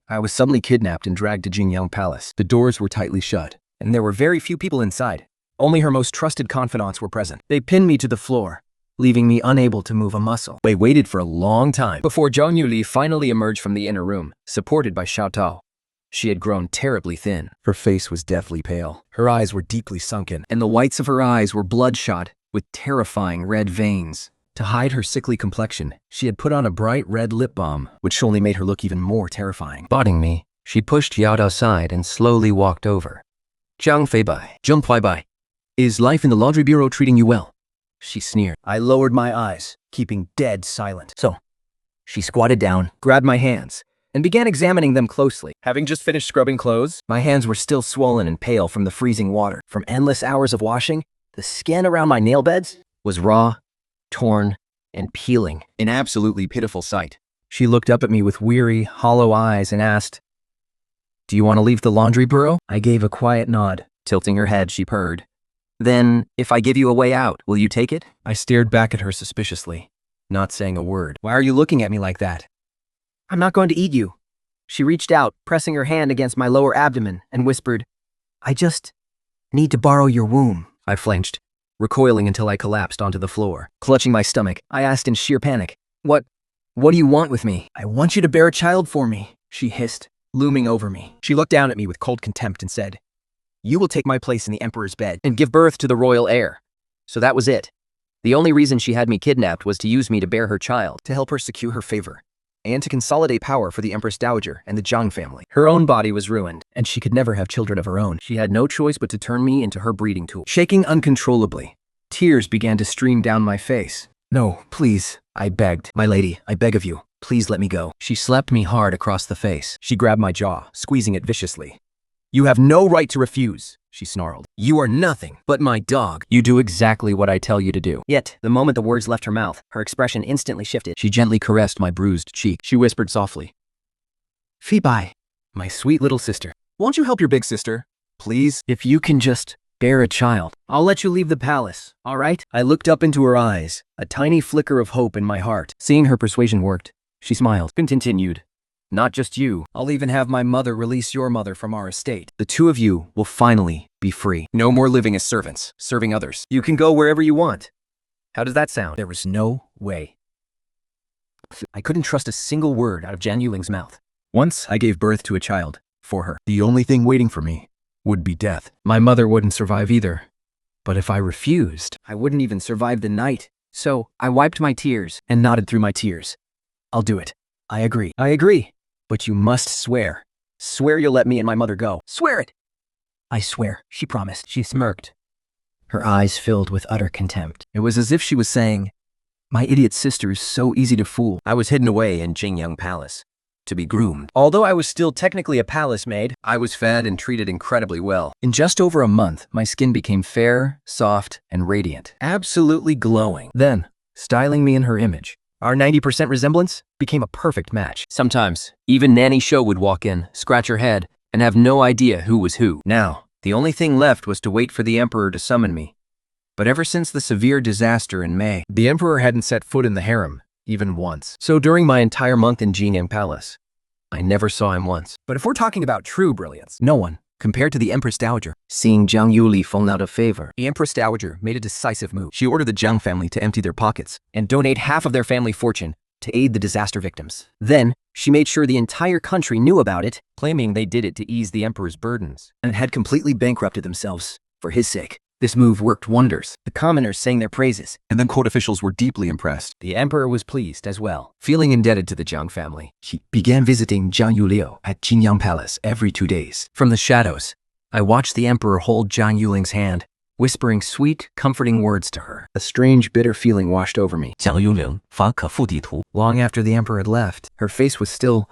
I was suddenly kidnapped and dragged to Jingyang Palace. The doors were tightly shut, and there were very few people inside. Only her most trusted confidants were present. They pinned me to the floor, leaving me unable to move a muscle. They waited for a long time before Zhang Yuli finally emerged from the inner room, supported by Xiao Tao. She had grown terribly thin. Her face was deathly pale. Her eyes were deeply sunken, and the whites of her eyes were bloodshot with terrifying red veins. To hide her sickly complexion, she had put on a bright red lip balm, which only made her look even more terrifying. Spotting me, she pushed Yao Dao aside and slowly walked over. Zhang Feibai, Zheng Feibai, is life in the laundry bureau treating you well? She sneered. I lowered my eyes, keeping dead silent. So, she squatted down, grabbed my hands, and began examining them closely. Having just finished scrubbing clothes, my hands were still swollen and pale from the freezing water. From endless hours of washing, the skin around my nail beds was raw, torn, and peeling, an absolutely pitiful sight. She looked up at me with weary, hollow eyes and asked, "Do you want to leave the laundry bureau?" I gave a quiet nod. Tilting her head, she purred. "Then, if I give you a way out, will you take it?" I stared back at her suspiciously, not saying a word. "Why are you looking at me like that?" "I'm not going to eat you." She reached out, pressing her hand against my lower abdomen, and whispered, "I just need to borrow your womb." I flinched, recoiling until I collapsed onto the floor. Clutching my stomach, I asked in sheer panic, What do you want with me?" "I want you to bear a child for me," she hissed, looming over me. She looked down at me with cold contempt and said, "You will take my place in the emperor's bed and give birth to the royal heir." So that was it. The only reason she had me kidnapped was to use me to bear her child, to help her secure her favor, and to consolidate power for the Empress Dowager and the Zhang family. Her own body was ruined, and she could never have children of her own. She had no choice but to turn me into her breeding tool. Shaking uncontrollably, tears began to stream down my face. "No, please," I begged. "My lady, I beg of you, please let me go." She slapped me hard across the face. She grabbed my jaw, squeezing it viciously. "You have no right to refuse," she snarled. "You are nothing but my dog. You do exactly what I tell you to do." Yet, the moment the words left her mouth, her expression instantly shifted. She gently caressed my bruised cheek. She whispered softly, "Feibai, my sweet little sister, won't you help your big sister? Please, if you can just bear a child, I'll let you leave the palace, all right?" I looked up into her eyes, a tiny flicker of hope in my heart. Seeing her persuasion worked, she smiled and continued, "Not just you. I'll even have my mother release your mother from our estate. The two of you will finally be free. No more living as servants, serving others. You can go wherever you want." How does that sound? There was no way. I couldn't trust a single word out of Zhang Yuling's mouth. Once I gave birth to a child for her. The only thing waiting for me would be death. My mother wouldn't survive either. But if I refused, I wouldn't even survive the night. So I wiped my tears and nodded through my tears. "I'll do it. I agree. I agree. But you must swear. Swear you'll let me and my mother go. Swear it." "I swear," she promised. She smirked, her eyes filled with utter contempt. It was as if she was saying, "My idiot sister is so easy to fool." I was hidden away in Jingyang Palace to be groomed. Although I was still technically a palace maid, I was fed and treated incredibly well. In just over a month, my skin became fair, soft, and radiant, absolutely glowing. Then, styling me in her image, our 90% resemblance became a perfect match. Sometimes, even Nanny Show would walk in, scratch her head, and have no idea who was who. Now, the only thing left was to wait for the emperor to summon me. But ever since the severe disaster in May, the emperor hadn't set foot in the harem, even once. So during my entire month in Jingyang Palace, I never saw him once. But if we're talking about true brilliance, no one compared to the Empress Dowager. Seeing Zhang Yuli fall out of favor, the Empress Dowager made a decisive move. She ordered the Zhang family to empty their pockets and donate half of their family fortune to aid the disaster victims. Then, she made sure the entire country knew about it, claiming they did it to ease the emperor's burdens, and had completely bankrupted themselves for his sake. This move worked wonders. The commoners sang their praises, and the court officials were deeply impressed. The emperor was pleased as well. Feeling indebted to the Zhang family, he began visiting Zhang Yulio at Jingyang Palace every 2 days. From the shadows, I watched the emperor hold Zhang Yuling's hand, whispering sweet, comforting words to her. A strange, bitter feeling washed over me. Long after the emperor had left, her face was still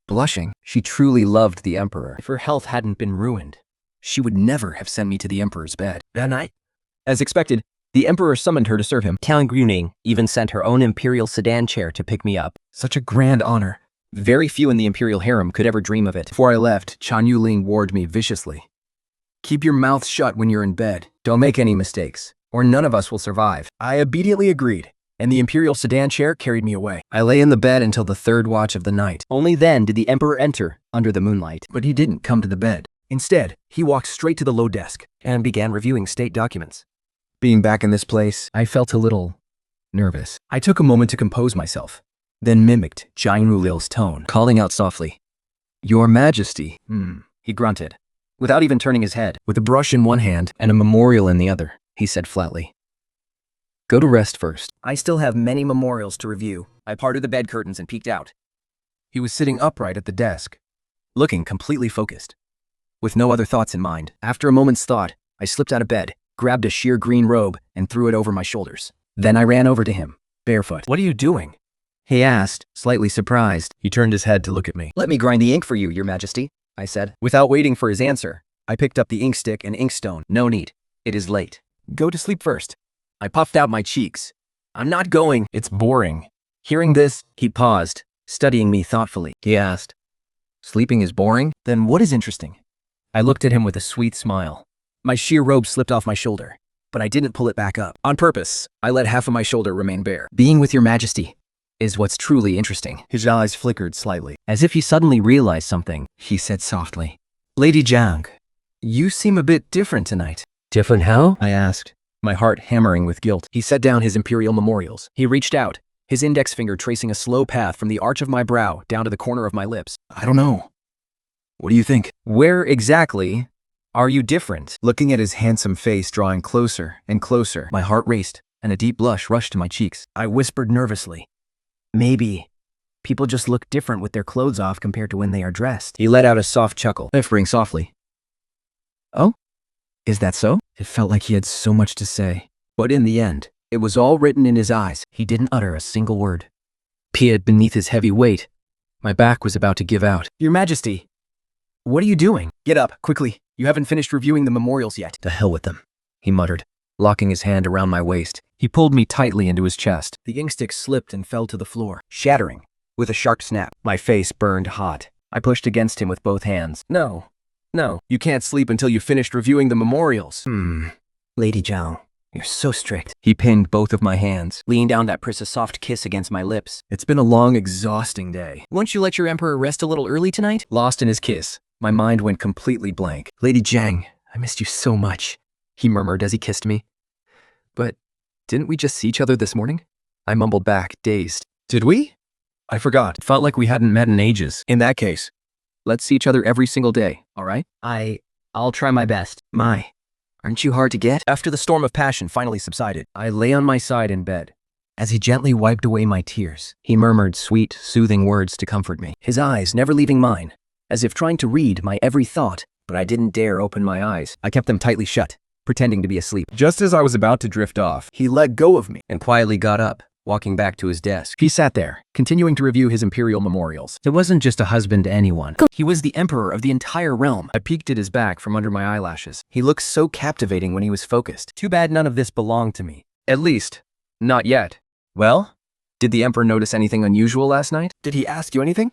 blushing. She truly loved the emperor. If her health hadn't been ruined, she would never have sent me to the emperor's bed. That night, as expected, the emperor summoned her to serve him. Count Gruning even sent her own imperial sedan chair to pick me up. Such a grand honor. Very few in the imperial harem could ever dream of it. Before I left, Chan Yuling warned me viciously. Keep your mouth shut when you're in bed. Don't make any mistakes, or none of us will survive. I obediently agreed, and the imperial sedan chair carried me away. I lay in the bed until the third watch of the night. Only then did the emperor enter under the moonlight. But he didn't come to the bed. Instead, he walked straight to the low desk and began reviewing state documents. Being back in this place, I felt a little nervous. I took a moment to compose myself, then mimicked Jiang Rulil's tone, calling out softly, "Your Majesty." He grunted, without even turning his head. With a brush in one hand and a memorial in the other, he said flatly, "Go to rest first." I still have many memorials to review. I parted the bed curtains and peeked out. He was sitting upright at the desk, looking completely focused, with no other thoughts in mind. After a moment's thought, I slipped out of bed, grabbed a sheer green robe, and threw it over my shoulders. Then I ran over to him, barefoot. "What are you doing?" he asked, slightly surprised. He turned his head to look at me. "Let me grind the ink for you, Your Majesty," I said. Without waiting for his answer, I picked up the inkstick and inkstone. "No need. It is late. Go to sleep first." I puffed out my cheeks. "I'm not going. It's boring." Hearing this, he paused, studying me thoughtfully. He asked, "Sleeping is boring? Then what is interesting?" I looked at him with a sweet smile. My sheer robe slipped off my shoulder, but I didn't pull it back up. On purpose, I let half of my shoulder remain bare. "Being with your Majesty is what's truly interesting." His eyes flickered slightly. As if he suddenly realized something, he said softly, "Lady Jiang, you seem a bit different tonight." "Different how?" I asked, my heart hammering with guilt. He set down his imperial memorials. He reached out, his index finger tracing a slow path from the arch of my brow down to the corner of my lips. "I don't know. What do you think?" "Where exactly are you different?" Looking at his handsome face drawing closer and closer, my heart raced and a deep blush rushed to my cheeks. I whispered nervously, "Maybe people just look different with their clothes off compared to when they are dressed." He let out a soft chuckle, whispering softly, "Oh, is that so?" It felt like he had so much to say, but in the end, it was all written in his eyes. He didn't utter a single word. Pied beneath his heavy weight, my back was about to give out. "Your Majesty, what are you doing? Get up, quickly. You haven't finished reviewing the memorials yet." "To hell with them," he muttered, locking his hand around my waist. He pulled me tightly into his chest. The inkstick slipped and fell to the floor, shattering with a sharp snap. My face burned hot. I pushed against him with both hands. No, you can't sleep until you've finished reviewing the memorials." "Lady Jiang, you're so strict." He pinned both of my hands, Leaning down to press a soft kiss against my lips. "It's been a long, exhausting day. Won't you let your emperor rest a little early tonight?" Lost in his kiss, my mind went completely blank. "Lady Jiang, I missed you so much," he murmured as he kissed me. "But didn't we just see each other this morning?" I mumbled back, dazed. "Did we? I forgot. It felt like we hadn't met in ages. In that case, let's see each other every single day, all right?" I'll try my best. "My, aren't you hard to get?" After the storm of passion finally subsided, I lay on my side in bed. As he gently wiped away my tears, he murmured sweet, soothing words to comfort me, his eyes never leaving mine, as if trying to read my every thought, but I didn't dare open my eyes. I kept them tightly shut, pretending to be asleep. Just as I was about to drift off, he let go of me and quietly got up, walking back to his desk. He sat there, continuing to review his imperial memorials. It wasn't just a husband to anyone. He was the emperor of the entire realm. I peeked at his back from under my eyelashes. He looked so captivating when he was focused. Too bad none of this belonged to me. At least, not yet. "Well, did the emperor notice anything unusual last night? Did he ask you anything?"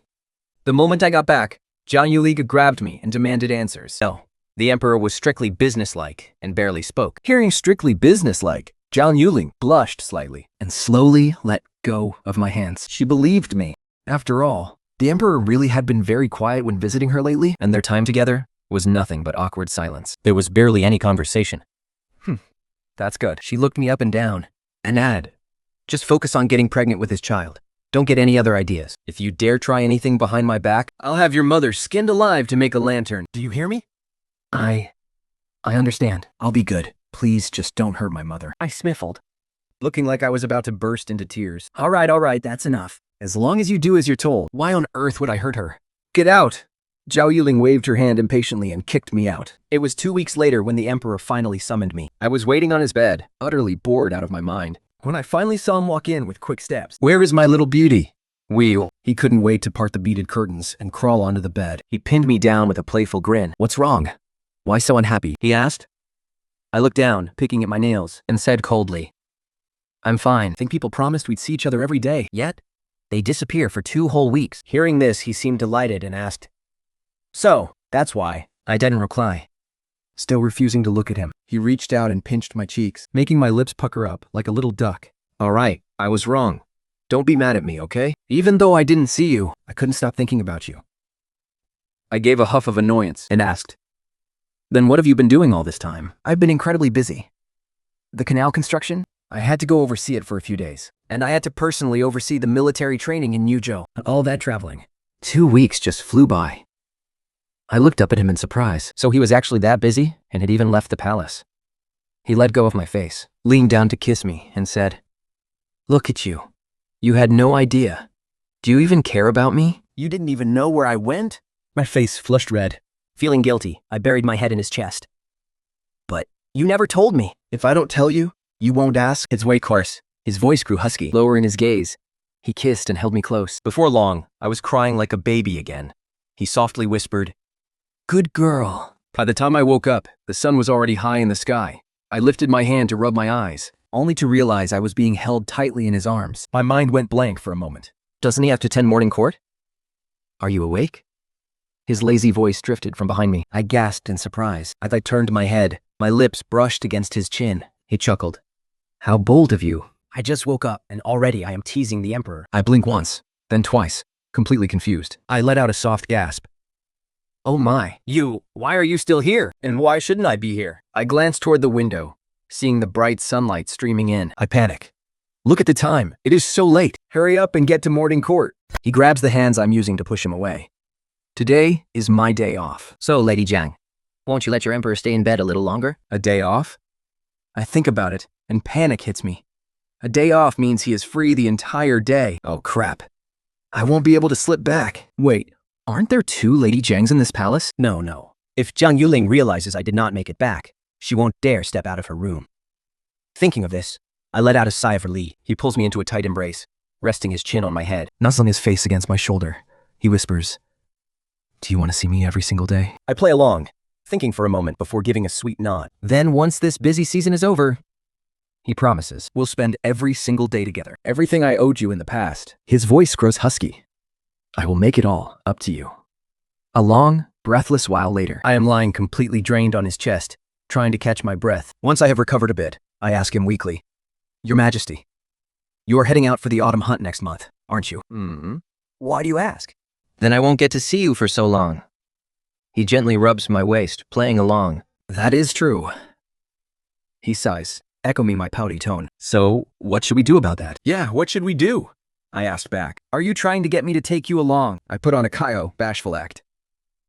The moment I got back, Jiang Yuliga grabbed me and demanded answers. No, the emperor was strictly businesslike and barely spoke. Hearing strictly businesslike, Jiang Yuling blushed slightly and slowly let go of my hands. She believed me. After all, the emperor really had been very quiet when visiting her lately, and their time together was nothing but awkward silence. There was barely any conversation. That's good. She looked me up and down and added, "Just focus on getting pregnant with his child. Don't get any other ideas. If you dare try anything behind my back, I'll have your mother skinned alive to make a lantern. Do you hear me?" I understand. I'll be good. Please just don't hurt my mother," I sniffled, looking like I was about to burst into tears. All right, that's enough. As long as you do as you're told, why on earth would I hurt her? "Get out!" Zhao Yuling waved her hand impatiently and kicked me out. It was 2 weeks later when the emperor finally summoned me. I was waiting on his bed, utterly bored out of my mind, when I finally saw him walk in with quick steps. "Where is my little beauty?" Wheel. He couldn't wait to part the beaded curtains and crawl onto the bed. He pinned me down with a playful grin. What's wrong? Why so unhappy? He asked. I looked down, picking at my nails, and said coldly, I'm fine. I think people promised we'd see each other every day. Yet, they disappear for 2 whole weeks. Hearing this, he seemed delighted and asked, So, that's why. I didn't reply. Still refusing to look at him, he reached out and pinched my cheeks, making my lips pucker up like a little duck. All right, I was wrong. Don't be mad at me, okay? Even though I didn't see you, I couldn't stop thinking about you. I gave a huff of annoyance And asked, Then what have you been doing all this time? I've been incredibly busy. The canal construction? I had to go oversee it for a few days. And I had to personally oversee the military training in Newjo. All that traveling. 2 weeks just flew by. I looked up at him in surprise. So he was actually that busy and had even left the palace. He let go of my face, leaned down to kiss me, and said, Look at you. You had no idea. Do you even care about me? You didn't even know where I went? My face flushed red. Feeling guilty, I buried my head in his chest. But you never told me. If I don't tell you, you won't ask? It's way coarse. His voice grew husky, lower in his gaze. He kissed and held me close. Before long, I was crying like a baby again. He softly whispered, Good girl. By the time I woke up, the sun was already high in the sky. I lifted my hand to rub my eyes, only to realize I was being held tightly in his arms. My mind went blank for a moment. Doesn't he have to attend morning court? Are you awake? His lazy voice drifted from behind me. I gasped in surprise. As I turned my head, my lips brushed against his chin. He chuckled. How bold of you. I just woke up, and already I am teasing the Emperor. I blinked once, then twice, completely confused. I let out a soft gasp. Oh my. Why are you still here? And why shouldn't I be here? I glanced toward the window, seeing the bright sunlight streaming in. I panic. Look at the time. It is so late. Hurry up and get to morning court. He grabs the hands I'm using to push him away. Today is my day off. So, Lady Jiang, won't you let your emperor stay in bed a little longer? A day off? I think about it, and panic hits me. A day off means he is free the entire day. Oh crap. I won't be able to slip back. Wait, aren't there 2 Lady Jiangs in this palace? No. If Jiang Yuling realizes I did not make it back, she won't dare step out of her room. Thinking of this, I let out a sigh of relief. He pulls me into a tight embrace, resting his chin on my head. Nuzzling his face against my shoulder, he whispers, Do you want to see me every single day? I play along, thinking for a moment before giving a sweet nod. Then once this busy season is over, he promises, we'll spend every single day together. Everything I owed you in the past. His voice grows husky. I will make it all up to you. A long, breathless while later, I am lying completely drained on his chest, trying to catch my breath. Once I have recovered a bit, I ask him weakly, Your Majesty, you are heading out for the autumn hunt next month, aren't you? Why do you ask? Then I won't get to see you for so long. He gently rubs my waist, playing along. That is true. He sighs, echoing my pouty tone. So, what should we do about that? Yeah, what should we do? I asked back. Are you trying to get me to take you along? I put on a Kaio, bashful act.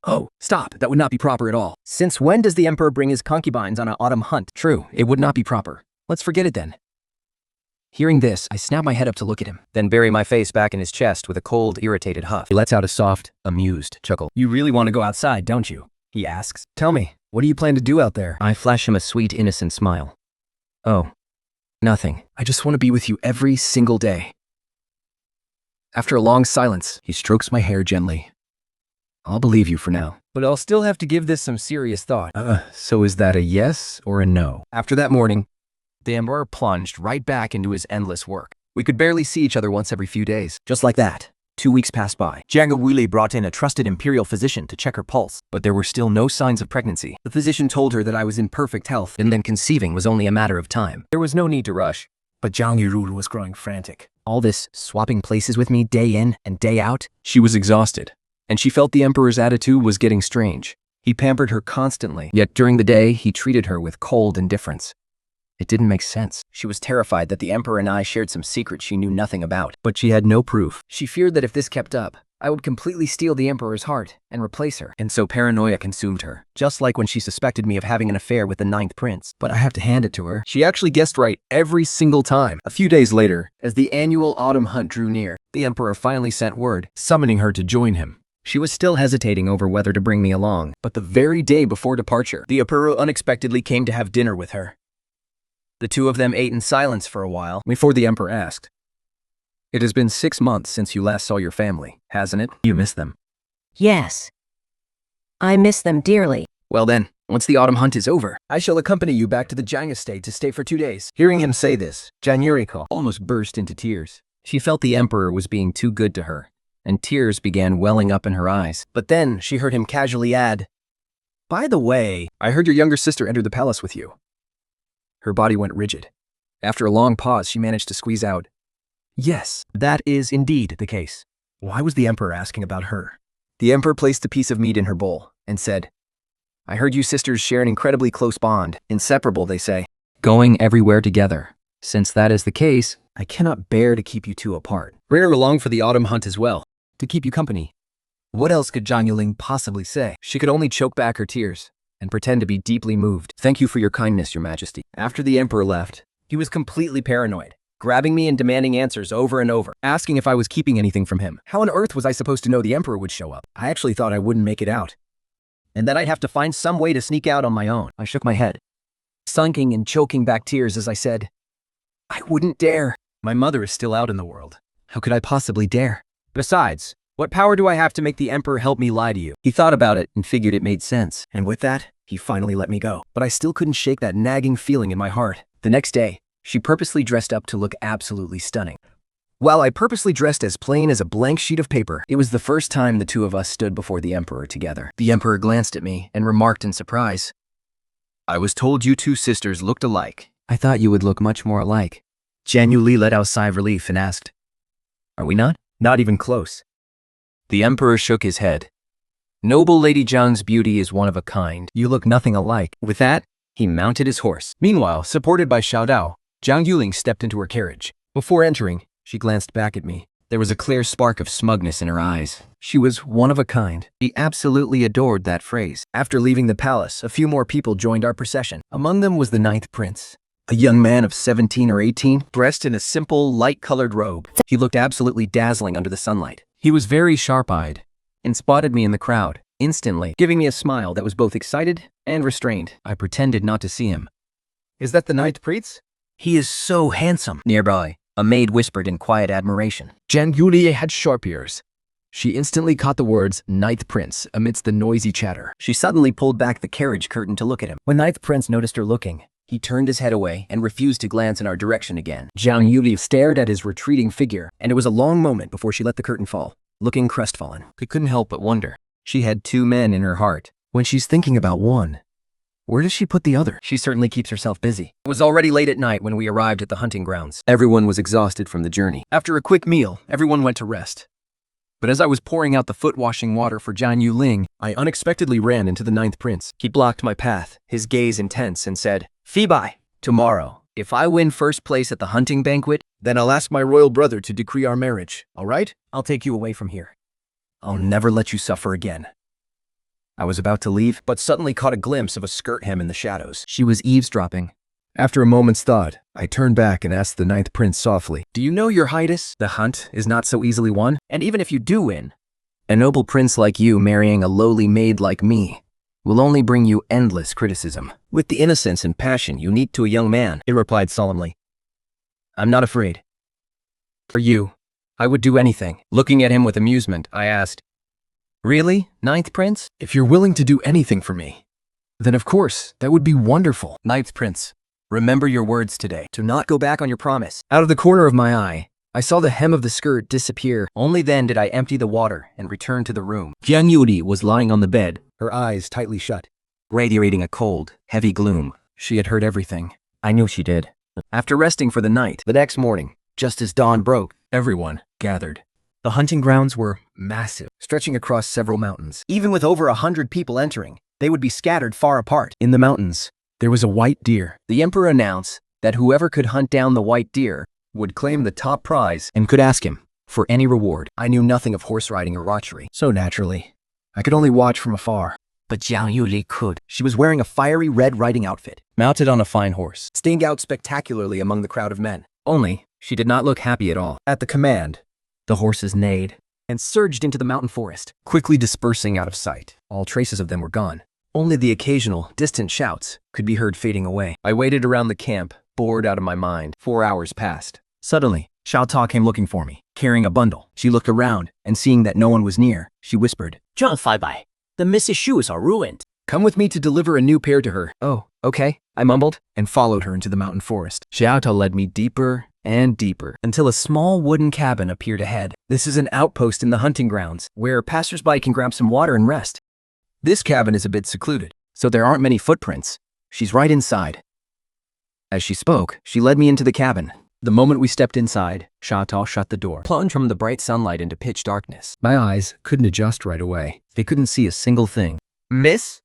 Oh, stop. That would not be proper at all. Since when does the Emperor bring his concubines on an autumn hunt? True, it would not be proper. Let's forget it then. Hearing this, I snap my head up to look at him, then bury my face back in his chest with a cold, irritated huff. He lets out a soft, amused chuckle. You really want to go outside, don't you? He asks. Tell me, what do you plan to do out there? I flash him a sweet, innocent smile. Oh, nothing. I just want to be with you every single day. After a long silence, he strokes my hair gently. I'll believe you for now, but I'll still have to give this some serious thought. So is that a yes or a no? After that morning, the Emperor plunged right back into his endless work. We could barely see each other once every few days. Just like that, 2 weeks passed by. Jiang Wuli brought in a trusted imperial physician to check her pulse, but there were still no signs of pregnancy. The physician told her that I was in perfect health, and then conceiving was only a matter of time. There was no need to rush. But Jiang Yuru was growing frantic. All this swapping places with me day in and day out. She was exhausted, and she felt the Emperor's attitude was getting strange. He pampered her constantly, yet during the day he treated her with cold indifference. It didn't make sense. She was terrified that the Emperor and I shared some secret she knew nothing about, but she had no proof. She feared that if this kept up, I would completely steal the Emperor's heart and replace her. And so paranoia consumed her, just like when she suspected me of having an affair with the 9th prince. But I have to hand it to her. She actually guessed right every single time. A few days later, as the annual autumn hunt drew near, the Emperor finally sent word, summoning her to join him. She was still hesitating over whether to bring me along, but the very day before departure, the Emperor unexpectedly came to have dinner with her. The two of them ate in silence for a while before the Emperor asked, It has been 6 months since you last saw your family, hasn't it? You miss them. Yes. I miss them dearly. Well then, once the autumn hunt is over, I shall accompany you back to the Jiang estate to stay for 2 days. Hearing him say this, Jiang Yuriko almost burst into tears. She felt the emperor was being too good to her, and tears began welling up in her eyes. But then she heard him casually add, "By the way, I heard your younger sister entered the palace with you." Her body went rigid. After a long pause, she managed to squeeze out, yes, that is indeed the case. Why was the emperor asking about her? The emperor placed a piece of meat in her bowl and said, "I heard you sisters share an incredibly close bond. Inseparable, they say. Going everywhere together. Since that is the case, I cannot bear to keep you two apart. Bring her along for the autumn hunt as well, to keep you company." What else could Zhang Yuling possibly say? She could only choke back her tears and pretend to be deeply moved. "Thank you for your kindness, your majesty." After the emperor left, he was completely paranoid, grabbing me and demanding answers over and over, asking if I was keeping anything from him. How on earth was I supposed to know the emperor would show up? I actually thought I wouldn't make it out, and that I'd have to find some way to sneak out on my own. I shook my head, sunking and choking back tears as I said, "I wouldn't dare. My mother is still out in the world. How could I possibly dare? Besides, what power do I have to make the emperor help me lie to you?" he thought about it and figured it made sense. And with that, he finally let me go. But I still couldn't shake that nagging feeling in my heart. The next day, she purposely dressed up to look absolutely stunning, while I purposely dressed as plain as a blank sheet of paper. It was the first time the two of us stood before the emperor together. The emperor glanced at me and remarked in surprise, "I was told you two sisters looked alike." I thought you would look much more alike. Jiang Yuli let out a sigh of relief and asked, Are we not? "Not even close." The emperor shook his head. Noble Lady Zhang's beauty is one of a kind. "You look nothing alike." With that, he mounted his horse. Meanwhile, supported by Xiao Dao, Jiang Yuling stepped into her carriage. Before entering, she glanced back at me. There was a clear spark of smugness in her eyes. She was one of a kind. She absolutely adored that phrase. After leaving the palace, a few more people joined our procession. Among them was the 9th prince, a young man of 17 or 18, dressed in a simple, light-colored robe. He looked absolutely dazzling under the sunlight. He was very sharp-eyed and spotted me in the crowd, instantly giving me a smile that was both excited and restrained. I pretended not to see him. Is that the 9th prince? He is so handsome. Nearby, a maid whispered in quiet admiration. Jiang Yulie had sharp ears. She instantly caught the words 9th prince amidst the noisy chatter. She suddenly pulled back the carriage curtain to look at him. When 9th prince noticed her looking, he turned his head away and refused to glance in our direction again. Jiang Yulie stared at his retreating figure, and it was a long moment before she let the curtain fall, looking crestfallen. I couldn't help but wonder. She had 2 men in her heart. When she's thinking about one, where does she put the other? She certainly keeps herself busy. It was already late at night when we arrived at the hunting grounds. Everyone was exhausted from the journey. After a quick meal, everyone went to rest. But as I was pouring out the foot-washing water for Jiang Yuling, I unexpectedly ran into the 9th prince. He blocked my path, his gaze intense, and said, "Fibai, tomorrow, if I win first place at the hunting banquet, then I'll ask my royal brother to decree our marriage, all right? I'll take you away from here. I'll never let you suffer again." I was about to leave, but suddenly caught a glimpse of a skirt hem in the shadows. She was eavesdropping. After a moment's thought, I turned back and asked the 9th prince softly, "Do you know, your highness, the hunt is not so easily won? And even if you do win, A noble prince like you marrying a lowly maid like me will only bring you endless criticism. with the innocence and passion unique to a young man," he replied solemnly, "I'm not afraid. For you, I would do anything." Looking at him with amusement, I asked, "Really, 9th prince? If you're willing to do anything for me, then of course, that would be wonderful." 9th prince, remember your words today. Do not go back on your promise. Out of the corner of my eye, I saw the hem of the skirt disappear. Only then did I empty the water and return to the room. Jiang Yuri was lying on the bed, her eyes tightly shut, radiating a cold, heavy gloom. She had heard everything. I knew she did. After resting for the night, the next morning, just as dawn broke, everyone gathered. The hunting grounds were massive, stretching across several mountains. Even with over 100 people entering, they would be scattered far apart. In the mountains, there was a white deer. The emperor announced that whoever could hunt down the white deer would claim the top prize and could ask him for any reward. I knew nothing of horse riding or archery, so naturally, I could only watch from afar. But Jiang Yuli could. She was wearing a fiery red riding outfit, mounted on a fine horse, standing out spectacularly among the crowd of men. Only, she did not look happy at all. At the command, the horses neighed and surged into the mountain forest, quickly dispersing out of sight. All traces of them were gone. Only the occasional, distant shouts could be heard fading away. I waited around the camp, bored out of my mind. 4 hours passed. Suddenly, Xiao Ta came looking for me, carrying a bundle. She looked around, and seeing that no one was near, she whispered, John Faibai, the Mrs. shoes are ruined. "Come with me to deliver a new pair to her." "Oh, okay," I mumbled, and followed her into the mountain forest. Xiao Ta led me deeper and deeper, until a small wooden cabin appeared ahead. This is an outpost in the hunting grounds, where passersby can grab some water and rest. This cabin is a bit secluded, so there aren't many footprints. She's right inside. As she spoke, she led me into the cabin. The moment we stepped inside, Xiao Ta shut the door, plunged from the bright sunlight into pitch darkness. My eyes couldn't adjust right away. They couldn't see a single thing. "Miss?"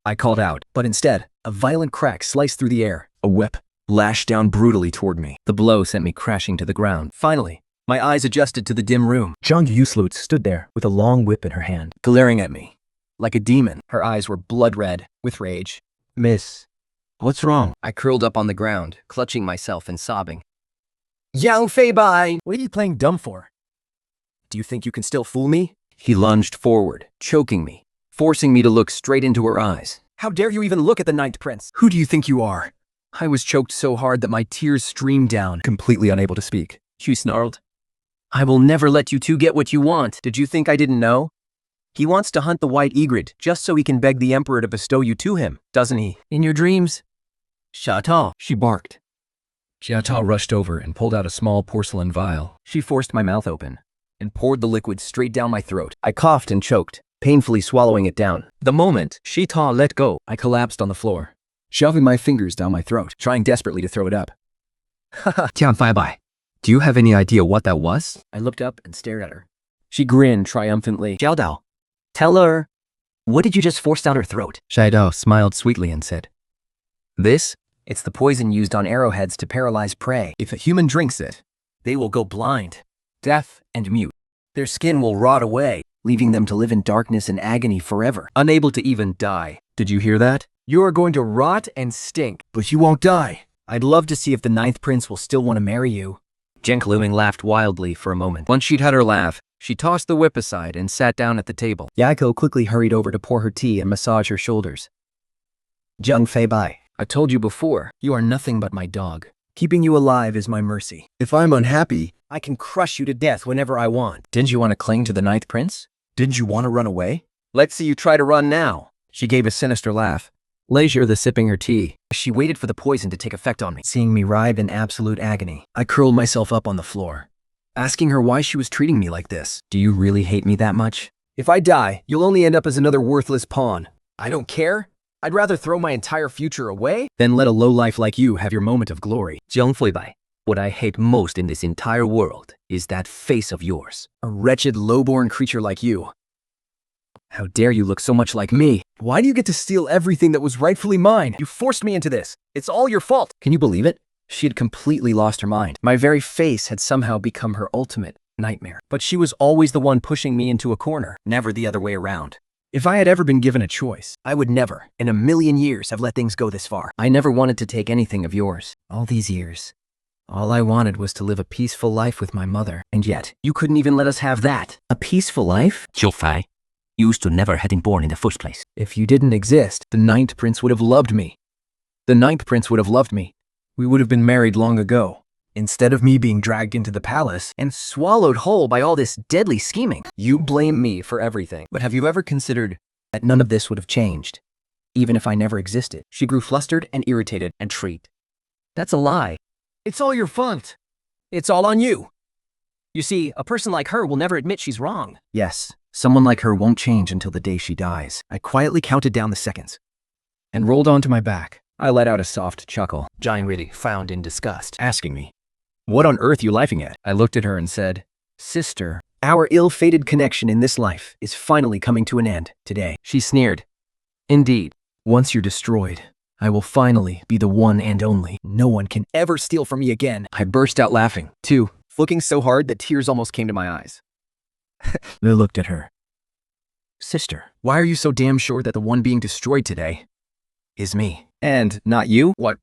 I called out, but instead, a violent crack sliced through the air. A whip lashed down brutally toward me. The blow sent me crashing to the ground. Finally, my eyes adjusted to the dim room. Zhang Yuslut stood there with a long whip in her hand, glaring at me like a demon. Her eyes were blood red with rage. "Miss, what's wrong?" I curled up on the ground, clutching myself and sobbing. "Yang Feibai, what are you playing dumb for? Do you think you can still fool me?" He lunged forward, choking me, forcing me to look straight into her eyes. "How dare you even look at the Ninth Prince? Who do you think you are?" I was choked so hard that my tears streamed down, completely unable to speak. She snarled, "I will never let you two get what you want. Did you think I didn't know? He wants to hunt the white egret just so he can beg the emperor to bestow you to him, doesn't he? In your dreams?" "Xiao Ta," she barked. Xiao Ta rushed over and pulled out a small porcelain vial. She forced my mouth open and poured the liquid straight down my throat. I coughed and choked, painfully swallowing it down. The moment Xiao Ta let go, I collapsed on the floor, shoving my fingers down my throat, trying desperately to throw it up. "Haha, Tian Faibai, do you have any idea what that was?" I looked up and stared at her. She grinned triumphantly. Xiao Dao, tell her, what did you just force down her throat? Shai Dao smiled sweetly and said, "This? It's the poison used on arrowheads to paralyze prey. If a human drinks it, they will go blind, deaf, and mute. Their skin will rot away, leaving them to live in darkness and agony forever, unable to even die. Did you hear that? You are going to rot and stink, but you won't die. I'd love to see if the Ninth Prince will still want to marry you." Zheng Luing laughed wildly for a moment. Once she'd had her laugh, she tossed the whip aside and sat down at the table. Yaiko quickly hurried over to pour her tea and massage her shoulders. "Zheng Feibai, I told you before, you are nothing but my dog. Keeping you alive is my mercy. If I'm unhappy, I can crush you to death whenever I want. Didn't you want to cling to the Ninth Prince? Didn't you want to run away? Let's see you try to run now." She gave a sinister laugh, leisurely sipping her tea. She waited for the poison to take effect on me, seeing me writhe in absolute agony. I curled myself up on the floor, asking her why she was treating me like this. "Do you really hate me that much? If I die, you'll only end up as another worthless pawn. I don't care. I'd rather throw my entire future away than let a lowlife like you have your moment of glory." "Jiang Feibai, what I hate most in this entire world is that face of yours. "A wretched, low-born creature like you. How dare you look so much like me? Why do you get to steal everything that was rightfully mine? You forced me into this. It's all your fault." Can you believe it? She had completely lost her mind. My very face had somehow become her ultimate nightmare. But she was always the one pushing me into a corner, never the other way around. If I had ever been given a choice, I would never, in a million years, have let things go this far. I never wanted to take anything of yours. All these years, all I wanted was to live a peaceful life with my mother. And yet, you couldn't even let us have that. A peaceful life? Jiu Fai, you should never have been born in the first place. If you didn't exist, the Ninth Prince would have loved me. The Ninth Prince would have loved me. We would have been married long ago. Instead of me being dragged into the palace and swallowed whole by all this deadly scheming. You blame me for everything. But have you ever considered that none of this would have changed, even if I never existed? She grew flustered and irritated and shrieked. "That's a lie. It's all your fault. It's all on you. You see, a person like her will never admit she's wrong." Yes, someone like her won't change until the day she dies. I quietly counted down the seconds and rolled onto my back. I let out a soft chuckle. Jiang really frowned in disgust, asking me, "What on earth are you laughing at?" I looked at her and said, "Sister, our ill-fated connection in this life is finally coming to an end today." She sneered. "Indeed, once you're destroyed, I will finally be the one and only. No one can ever steal from me again." I burst out laughing, too, looking so hard that tears almost came to my eyes. I looked at her. "Sister, why are you so damn sure that the one being destroyed today is me, and not you? What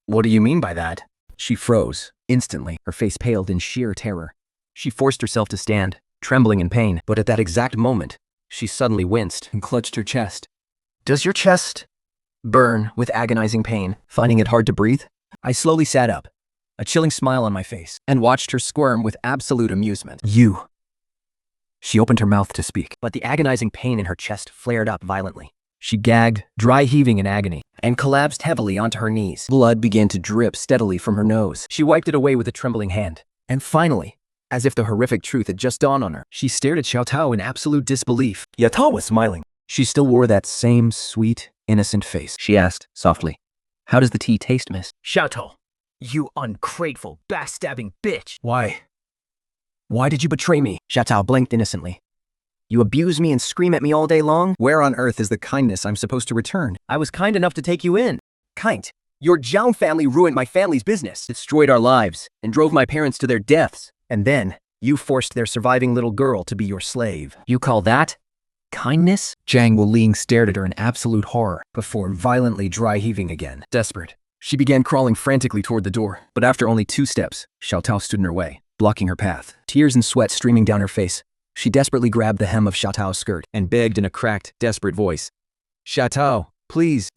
do you mean by that?" She froze. Instantly, her face paled in sheer terror. She forced herself to stand, trembling in pain, but at that exact moment, she suddenly winced and clutched her chest. "Does your chest burn with agonizing pain, finding it hard to breathe?" I slowly sat up, a chilling smile on my face, and watched her squirm with absolute amusement. You. She opened her mouth to speak, but the agonizing pain in her chest flared up violently. She gagged, dry heaving in agony, and collapsed heavily onto her knees. Blood began to drip steadily from her nose. She wiped it away with a trembling hand. And finally, as if the horrific truth had just dawned on her, she stared at Xiao Tao in absolute disbelief. Yao Tao was smiling. She still wore that same sweet, innocent face. She asked, softly, "How does the tea taste, miss?" Xiao Tao, you ungrateful, backstabbing bitch. Why? Why did you betray me? Xiao Tao blinked innocently. You abuse me and scream at me all day long? Where on earth is the kindness I'm supposed to return? I was kind enough to take you in. Kind? Your Zhao family ruined my family's business, destroyed our lives, and drove my parents to their deaths. And then, you forced their surviving little girl to be your slave. You call that kindness? Zhang Wuling stared at her in absolute horror, before violently dry heaving again. Desperate, she began crawling frantically toward the door, but after only 2 steps, Xiao Tao stood in her way, blocking her path, tears and sweat streaming down her face. She desperately grabbed the hem of Xiao Tao's skirt and begged in a cracked, desperate voice, "Xiao Tao, please,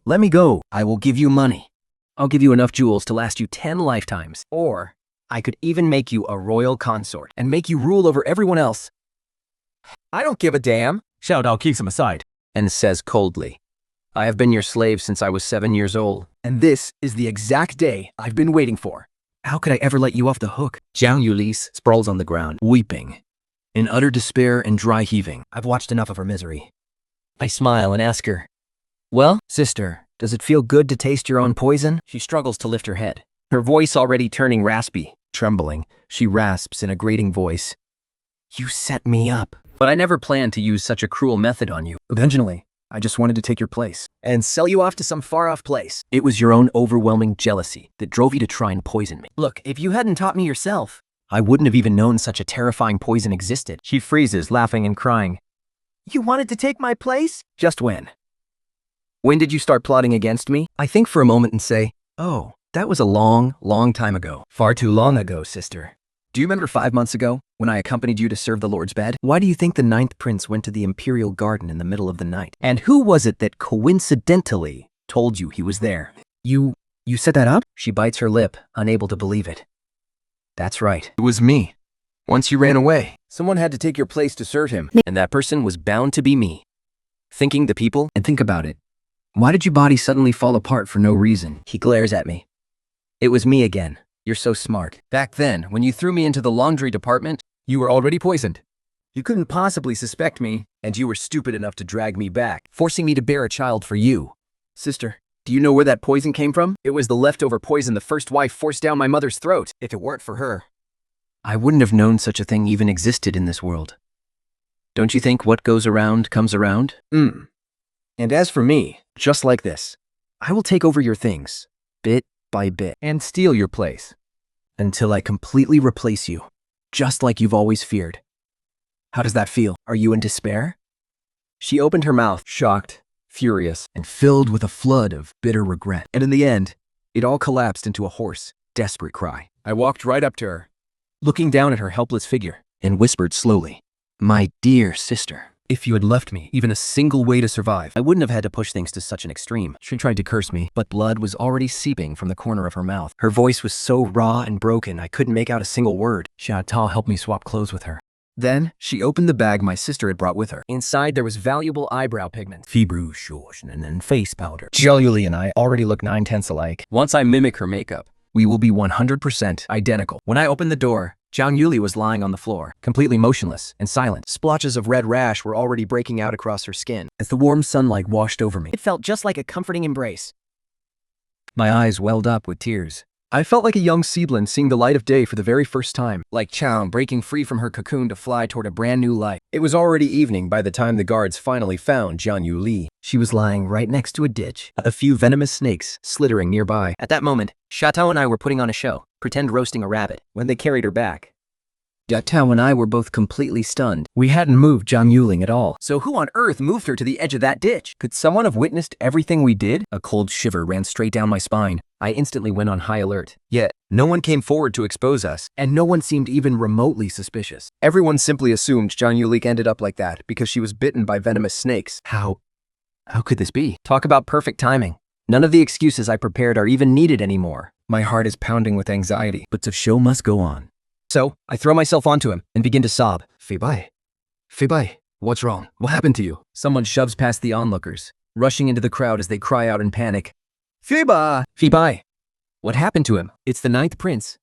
let me go. I will give you money. I'll give you enough jewels to last you 10 lifetimes. Or, I could even make you a royal consort and make you rule over everyone else." "I don't give a damn," Xiao Tao kicks him aside and says coldly, "I have been your slave since I was 7 years old, and this is the exact day I've been waiting for. How could I ever let you off the hook?" Zhang Yulis sprawls on the ground, weeping, in utter despair and dry heaving. I've watched enough of her misery. I smile and ask her, "Well, sister, does it feel good to taste your own poison?" She struggles to lift her head, her voice already turning raspy. Trembling, she rasps in a grating voice, "You set me up. But I never planned to use such a cruel method on you. Eventually, I just wanted to take your place and sell you off to some far-off place. It was your own overwhelming jealousy that drove you to try and poison me. Look, if you hadn't taught me yourself, I wouldn't have even known such a terrifying poison existed." She freezes, laughing and crying. "You wanted to take my place? Just when? When did you start plotting against me?" I think for a moment and say, "Oh, that was a long, long time ago. Far too long ago, sister. Do you remember 5 months ago, when I accompanied you to serve the Lord's bed? Why do you think the 9th prince went to the imperial garden in the middle of the night? And who was it that coincidentally told you he was there?" You set that up?" She bites her lip, unable to believe it. "That's right. It was me. Once you ran away, someone had to take your place to serve him, and that person was bound to be me. Thinking the people, and think about it. Why did your body suddenly fall apart for no reason?" He glares at me. "It was me again. You're so smart. Back then, when you threw me into the laundry department, you were already poisoned. You couldn't possibly suspect me, and you were stupid enough to drag me back, forcing me to bear a child for you. Sister, do you know where that poison came from? It was the leftover poison the first wife forced down my mother's throat. If it weren't for her, I wouldn't have known such a thing even existed in this world. Don't you think what goes around comes around? And as for me, just like this, I will take over your things, bit by bit, and steal your place, until I completely replace you, just like you've always feared. How does that feel? Are you in despair?" She opened her mouth, shocked, furious, and filled with a flood of bitter regret. And in the end, it all collapsed into a hoarse, desperate cry. I walked right up to her, looking down at her helpless figure, and whispered slowly, "My dear sister, if you had left me even a single way to survive, I wouldn't have had to push things to such an extreme." She tried to curse me, but blood was already seeping from the corner of her mouth. Her voice was so raw and broken I couldn't make out a single word. Xiao Tao helped me swap clothes with her. Then, she opened the bag my sister had brought with her. Inside, there was valuable eyebrow pigment, fibru shortening, and face powder. Jiaoyuli and I already look 9/10 alike. Once I mimic her makeup, we will be 100% identical. When I opened the door, Zhang Yuli was lying on the floor, completely motionless and silent. Splotches of red rash were already breaking out across her skin as the warm sunlight washed over me. It felt just like a comforting embrace. My eyes welled up with tears. I felt like a young seedling seeing the light of day for the very first time, like Chow breaking free from her cocoon to fly toward a brand new life. It was already evening by the time the guards finally found Zhang Yuli. She was lying right next to a ditch, a few venomous snakes slittering nearby. At that moment, Chateau and I were putting on a show, pretend roasting a rabbit, when they carried her back. Chateau and I were both completely stunned. We hadn't moved Zhang Yuling at all. So who on earth moved her to the edge of that ditch? Could someone have witnessed everything we did? A cold shiver ran straight down my spine. I instantly went on high alert. Yet, no one came forward to expose us, and no one seemed even remotely suspicious. Everyone simply assumed Zhang Yuling ended up like that because she was bitten by venomous snakes. How could this be? Talk about perfect timing. None of the excuses I prepared are even needed anymore. My heart is pounding with anxiety, but the show must go on. So, I throw myself onto him and begin to sob. Feibai. Feibai, what's wrong? What happened to you? Someone shoves past the onlookers, rushing into the crowd as they cry out in panic. Feibai! Feibai! What happened to him? It's the ninth prince.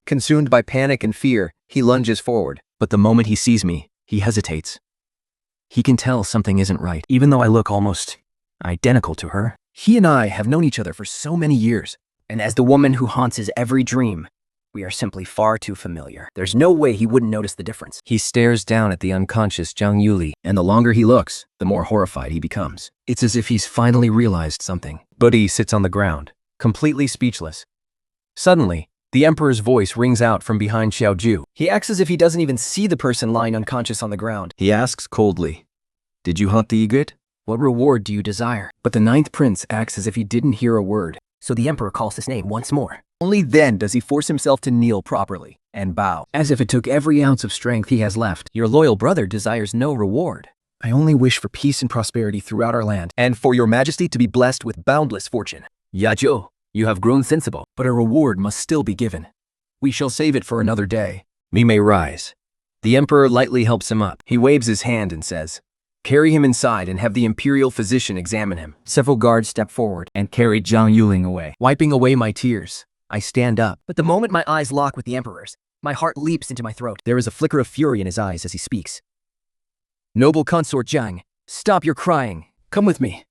Consumed by panic and fear, he lunges forward, but the moment he sees me, he hesitates. He can tell something isn't right, even though I look almost identical to her. He and I have known each other for so many years, and as the woman who haunts his every dream, we are simply far too familiar. There's no way he wouldn't notice the difference. He stares down at the unconscious Zhang Yuli, and the longer he looks, the more horrified he becomes. It's as if he's finally realized something. Buddy sits on the ground, completely speechless. Suddenly, the Emperor's voice rings out from behind Xiaoju. He acts as if he doesn't even see the person lying unconscious on the ground. He asks coldly, "Did you hunt the egret? What reward do you desire?" But the ninth prince acts as if he didn't hear a word. So the Emperor calls his name once more. Only then does he force himself to kneel properly and bow, as if it took every ounce of strength he has left. Your loyal brother desires no reward. I only wish for peace and prosperity throughout our land, and for your majesty to be blessed with boundless fortune. Yajiu, you have grown sensible, but a reward must still be given. We shall save it for another day. We may rise. The Emperor lightly helps him up. He waves his hand and says, "Carry him inside and have the imperial physician examine him." Several guards step forward and carry Zhang Yuling away. Wiping away my tears, I stand up. But the moment my eyes lock with the Emperor's, my heart leaps into my throat. There is a flicker of fury in his eyes as he speaks. "Noble consort Zhang, stop your crying. Come with me."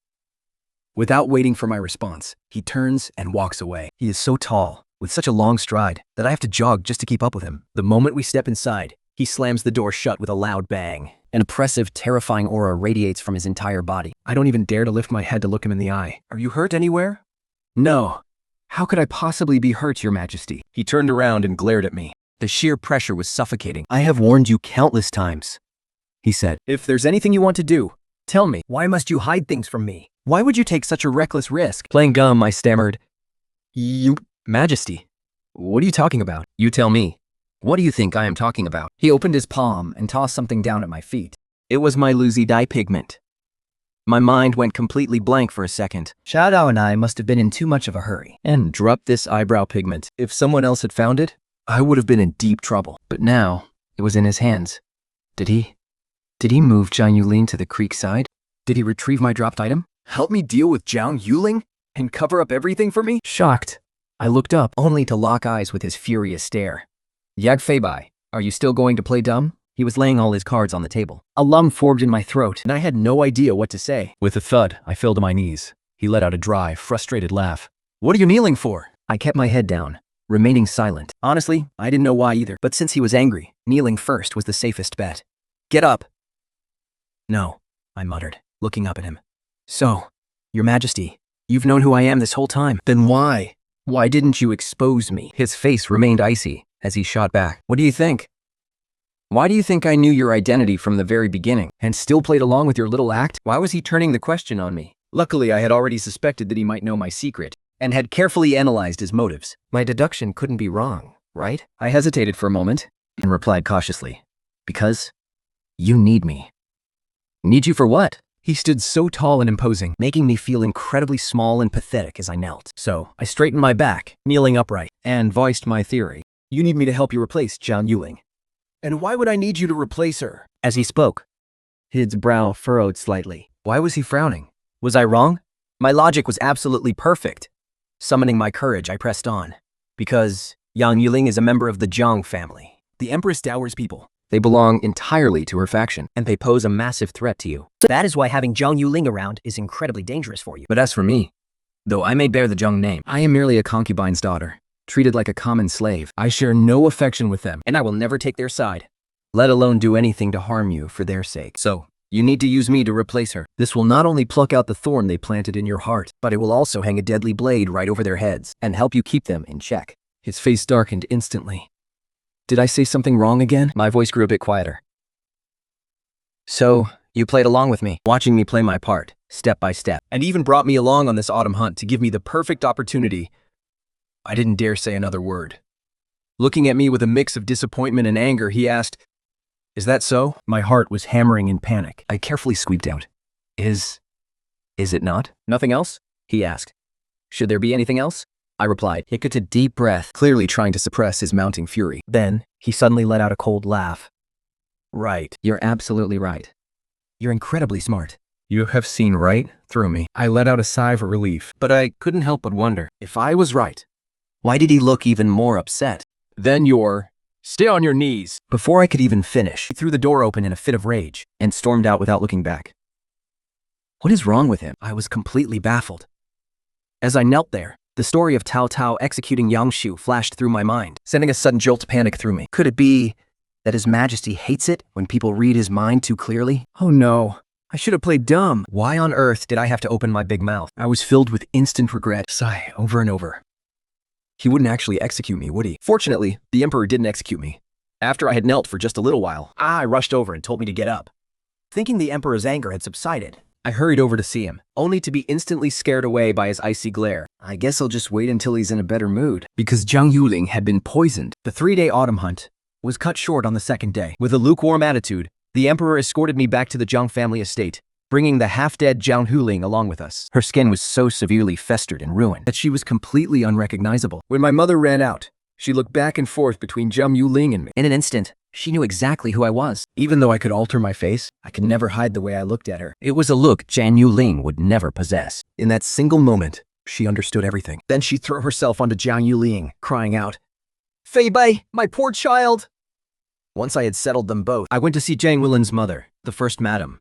Without waiting for my response, he turns and walks away. He is so tall, with such a long stride, that I have to jog just to keep up with him. The moment we step inside, he slams the door shut with a loud bang. An oppressive, terrifying aura radiates from his entire body. I don't even dare to lift my head to look him in the eye. "Are you hurt anywhere?" "No. How could I possibly be hurt, Your Majesty?" He turned around and glared at me. The sheer pressure was suffocating. "I have warned you countless times," he said. "If there's anything you want to do, tell me. Why must you hide things from me? Why would you take such a reckless risk?" Playing gum, I stammered. "You, Majesty, what are you talking about? You tell me. What do you think I am talking about?" He opened his palm and tossed something down at my feet. It was my Luzi dye pigment. My mind went completely blank for a second. Xiaodao and I must have been in too much of a hurry and dropped this eyebrow pigment. If someone else had found it, I would have been in deep trouble. But now, it was in his hands. Did he move Zhang Yuling to the creek side? Did he retrieve my dropped item? Help me deal with Zhang Yuling? And cover up everything for me? Shocked, I looked up, only to lock eyes with his furious stare. "Yag Feibai, are you still going to play dumb?" He was laying all his cards on the table. A lump formed in my throat, and I had no idea what to say. With a thud, I fell to my knees. He let out a dry, frustrated laugh. "What are you kneeling for?" I kept my head down, remaining silent. Honestly, I didn't know why either, but since he was angry, kneeling first was the safest bet. "Get up." "No," I muttered, looking up at him. "So, Your Majesty, you've known who I am this whole time. Then why? Why didn't you expose me?" His face remained icy as he shot back. "What do you think? Why do you think I knew your identity from the very beginning and still played along with your little act?" Why was he turning the question on me? Luckily, I had already suspected that he might know my secret and had carefully analyzed his motives. My deduction couldn't be wrong, right? I hesitated for a moment and replied cautiously, "Because you need me." "Need you for what?" He stood so tall and imposing, making me feel incredibly small and pathetic as I knelt. So I straightened my back, kneeling upright, and voiced my theory. "You need me to help you replace Zhang Yuling." "And why would I need you to replace her?" As he spoke, his brow furrowed slightly. Why was he frowning? Was I wrong? My logic was absolutely perfect. Summoning my courage, I pressed on. "Because Yang Yuling is a member of the Zhang family. The Empress dowers people. They belong entirely to her faction, and they pose a massive threat to you. That is why having Zhang Yuling around is incredibly dangerous for you. But as for me, though I may bear the Zhang name, I am merely a concubine's daughter, treated like a common slave. I share no affection with them, and I will never take their side, let alone do anything to harm you for their sake. So, you need to use me to replace her. This will not only pluck out the thorn they planted in your heart, but it will also hang a deadly blade right over their heads and help you keep them in check." His face darkened instantly. Did I say something wrong again? My voice grew a bit quieter. "So, you played along with me, watching me play my part, step by step, and even brought me along on this autumn hunt to give me the perfect opportunity." I didn't dare say another word. Looking at me with a mix of disappointment and anger, he asked, "Is that so?" My heart was hammering in panic. I carefully squeaked out, Is it not?" "Nothing else?" he asked. "Should there be anything else?" I replied. He took a deep breath, clearly trying to suppress his mounting fury. Then, he suddenly let out a cold laugh. Right. You're absolutely right. You're incredibly smart. You have seen right through me. I let out a sigh of relief, but I couldn't help but wonder. If I was right, why did he look even more upset? Then stay on your knees. Before I could even finish, He threw the door open in a fit of rage. and stormed out without looking back. What is wrong with him? I was completely baffled. As I knelt there, the story of Tao Tao executing Yang Shu flashed through my mind, sending a sudden jolt of panic through me. Could it be that His Majesty hates it when people read his mind too clearly? Oh no, I should have played dumb. Why on earth did I have to open my big mouth? I was filled with instant regret, sigh over and over. He wouldn't actually execute me, would he? Fortunately, the Emperor didn't execute me. After I had knelt for just a little while, I rushed over and told me to get up. Thinking the Emperor's anger had subsided, I hurried over to see him, only to be instantly scared away by his icy glare. I guess I'll just wait until he's in a better mood. Because Zhang Yuling had been poisoned. The 3-day autumn hunt was cut short on the second day. With a lukewarm attitude, the Emperor escorted me back to the Zhang family estate, bringing the half-dead Zhang Huling along with us. Her skin was so severely festered and ruined that she was completely unrecognizable. When my mother ran out, she looked back and forth between Zhang Yuling and me. In an instant, she knew exactly who I was. Even though I could alter my face, I could never hide the way I looked at her. It was a look Zhang Yuling would never possess. In that single moment, she understood everything. Then she threw herself onto Zhang Yuling, crying out, "Fei Bei, my poor child!" Once I had settled them both, I went to see Zhang Yulin's mother, the first madam.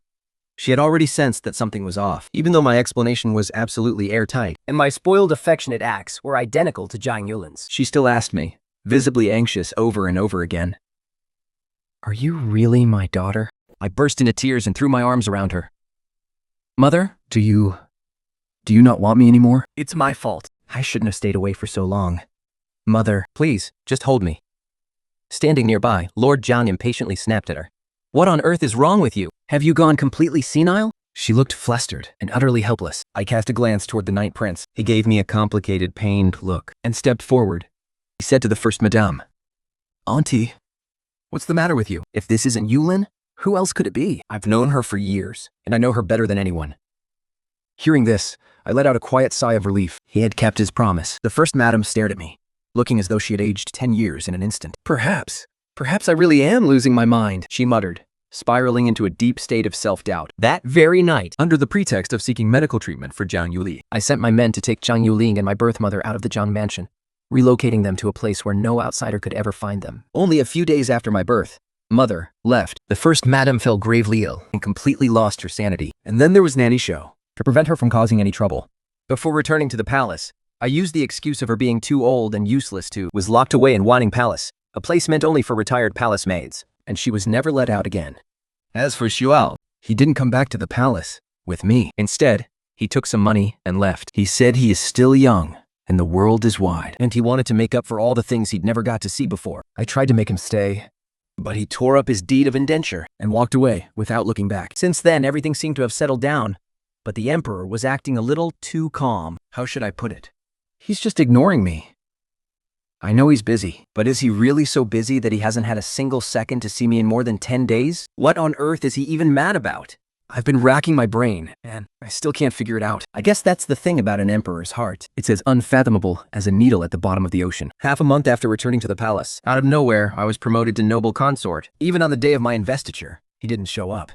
She had already sensed that something was off, even though my explanation was absolutely airtight, and my spoiled affectionate acts were identical to Zhang Yulin's. She still asked me, visibly anxious over and over again, "Are you really my daughter?" I burst into tears and threw my arms around her. "Mother, do you not want me anymore? It's my fault. I shouldn't have stayed away for so long. Mother, please, just hold me." Standing nearby, Lord Zhang impatiently snapped at her. "What on earth is wrong with you? Have you gone completely senile?" She looked flustered and utterly helpless. I cast a glance toward the Night Prince. He gave me a complicated, pained look and stepped forward. He said to the First Madame, "Auntie, what's the matter with you? If this isn't Yulin, who else could it be? I've known her for years, and I know her better than anyone." Hearing this, I let out a quiet sigh of relief. He had kept his promise. The First Madam stared at me, looking as though she had aged 10 years in an instant. Perhaps I really am losing my mind," she muttered, spiraling into a deep state of self-doubt. That very night, under the pretext of seeking medical treatment for Zhang Yuli, I sent my men to take Zhang Yuling and my birth mother out of the Zhang mansion, relocating them to a place where no outsider could ever find them. Only a few days after my birth, Mother left. The First Madam fell gravely ill and completely lost her sanity. And then there was Nanny Shou. To prevent her from causing any trouble, before returning to the palace, I used the excuse of her being too old and useless to was locked away in Wanning Palace, a place meant only for retired palace maids, and she was never let out again. As for Xuao, he didn't come back to the palace with me. Instead, he took some money and left. He said he is still young and the world is wide, and he wanted to make up for all the things he'd never got to see before. I tried to make him stay, but he tore up his deed of indenture and walked away without looking back. Since then, everything seemed to have settled down, but the Emperor was acting a little too calm. How should I put it? He's just ignoring me. I know he's busy, but is he really so busy that he hasn't had a single second to see me in more than 10 days? What on earth is he even mad about? I've been racking my brain, and I still can't figure it out. I guess that's the thing about an emperor's heart. It's as unfathomable as a needle at the bottom of the ocean. Half a month after returning to the palace, out of nowhere, I was promoted to noble consort. Even on the day of my investiture, he didn't show up.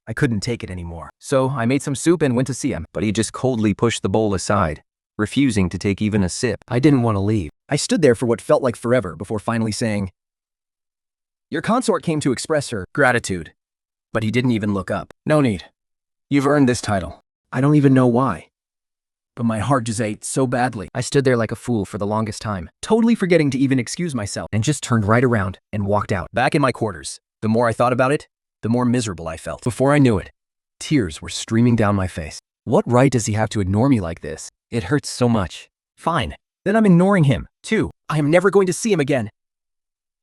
I couldn't take it anymore. So I made some soup and went to see him, but he just coldly pushed the bowl aside, refusing to take even a sip. I didn't want to leave. I stood there for what felt like forever before finally saying, "Your consort came to express her gratitude." But he didn't even look up. "No need. You've earned this title. I don't even know why. But my heart just ate so badly." I stood there like a fool for the longest time, totally forgetting to even excuse myself, and just turned right around and walked out. Back in my quarters, the more I thought about it, the more miserable I felt. Before I knew it, tears were streaming down my face. What right does he have to ignore me like this? It hurts so much. Fine. Then I'm ignoring him, too. I am never going to see him again.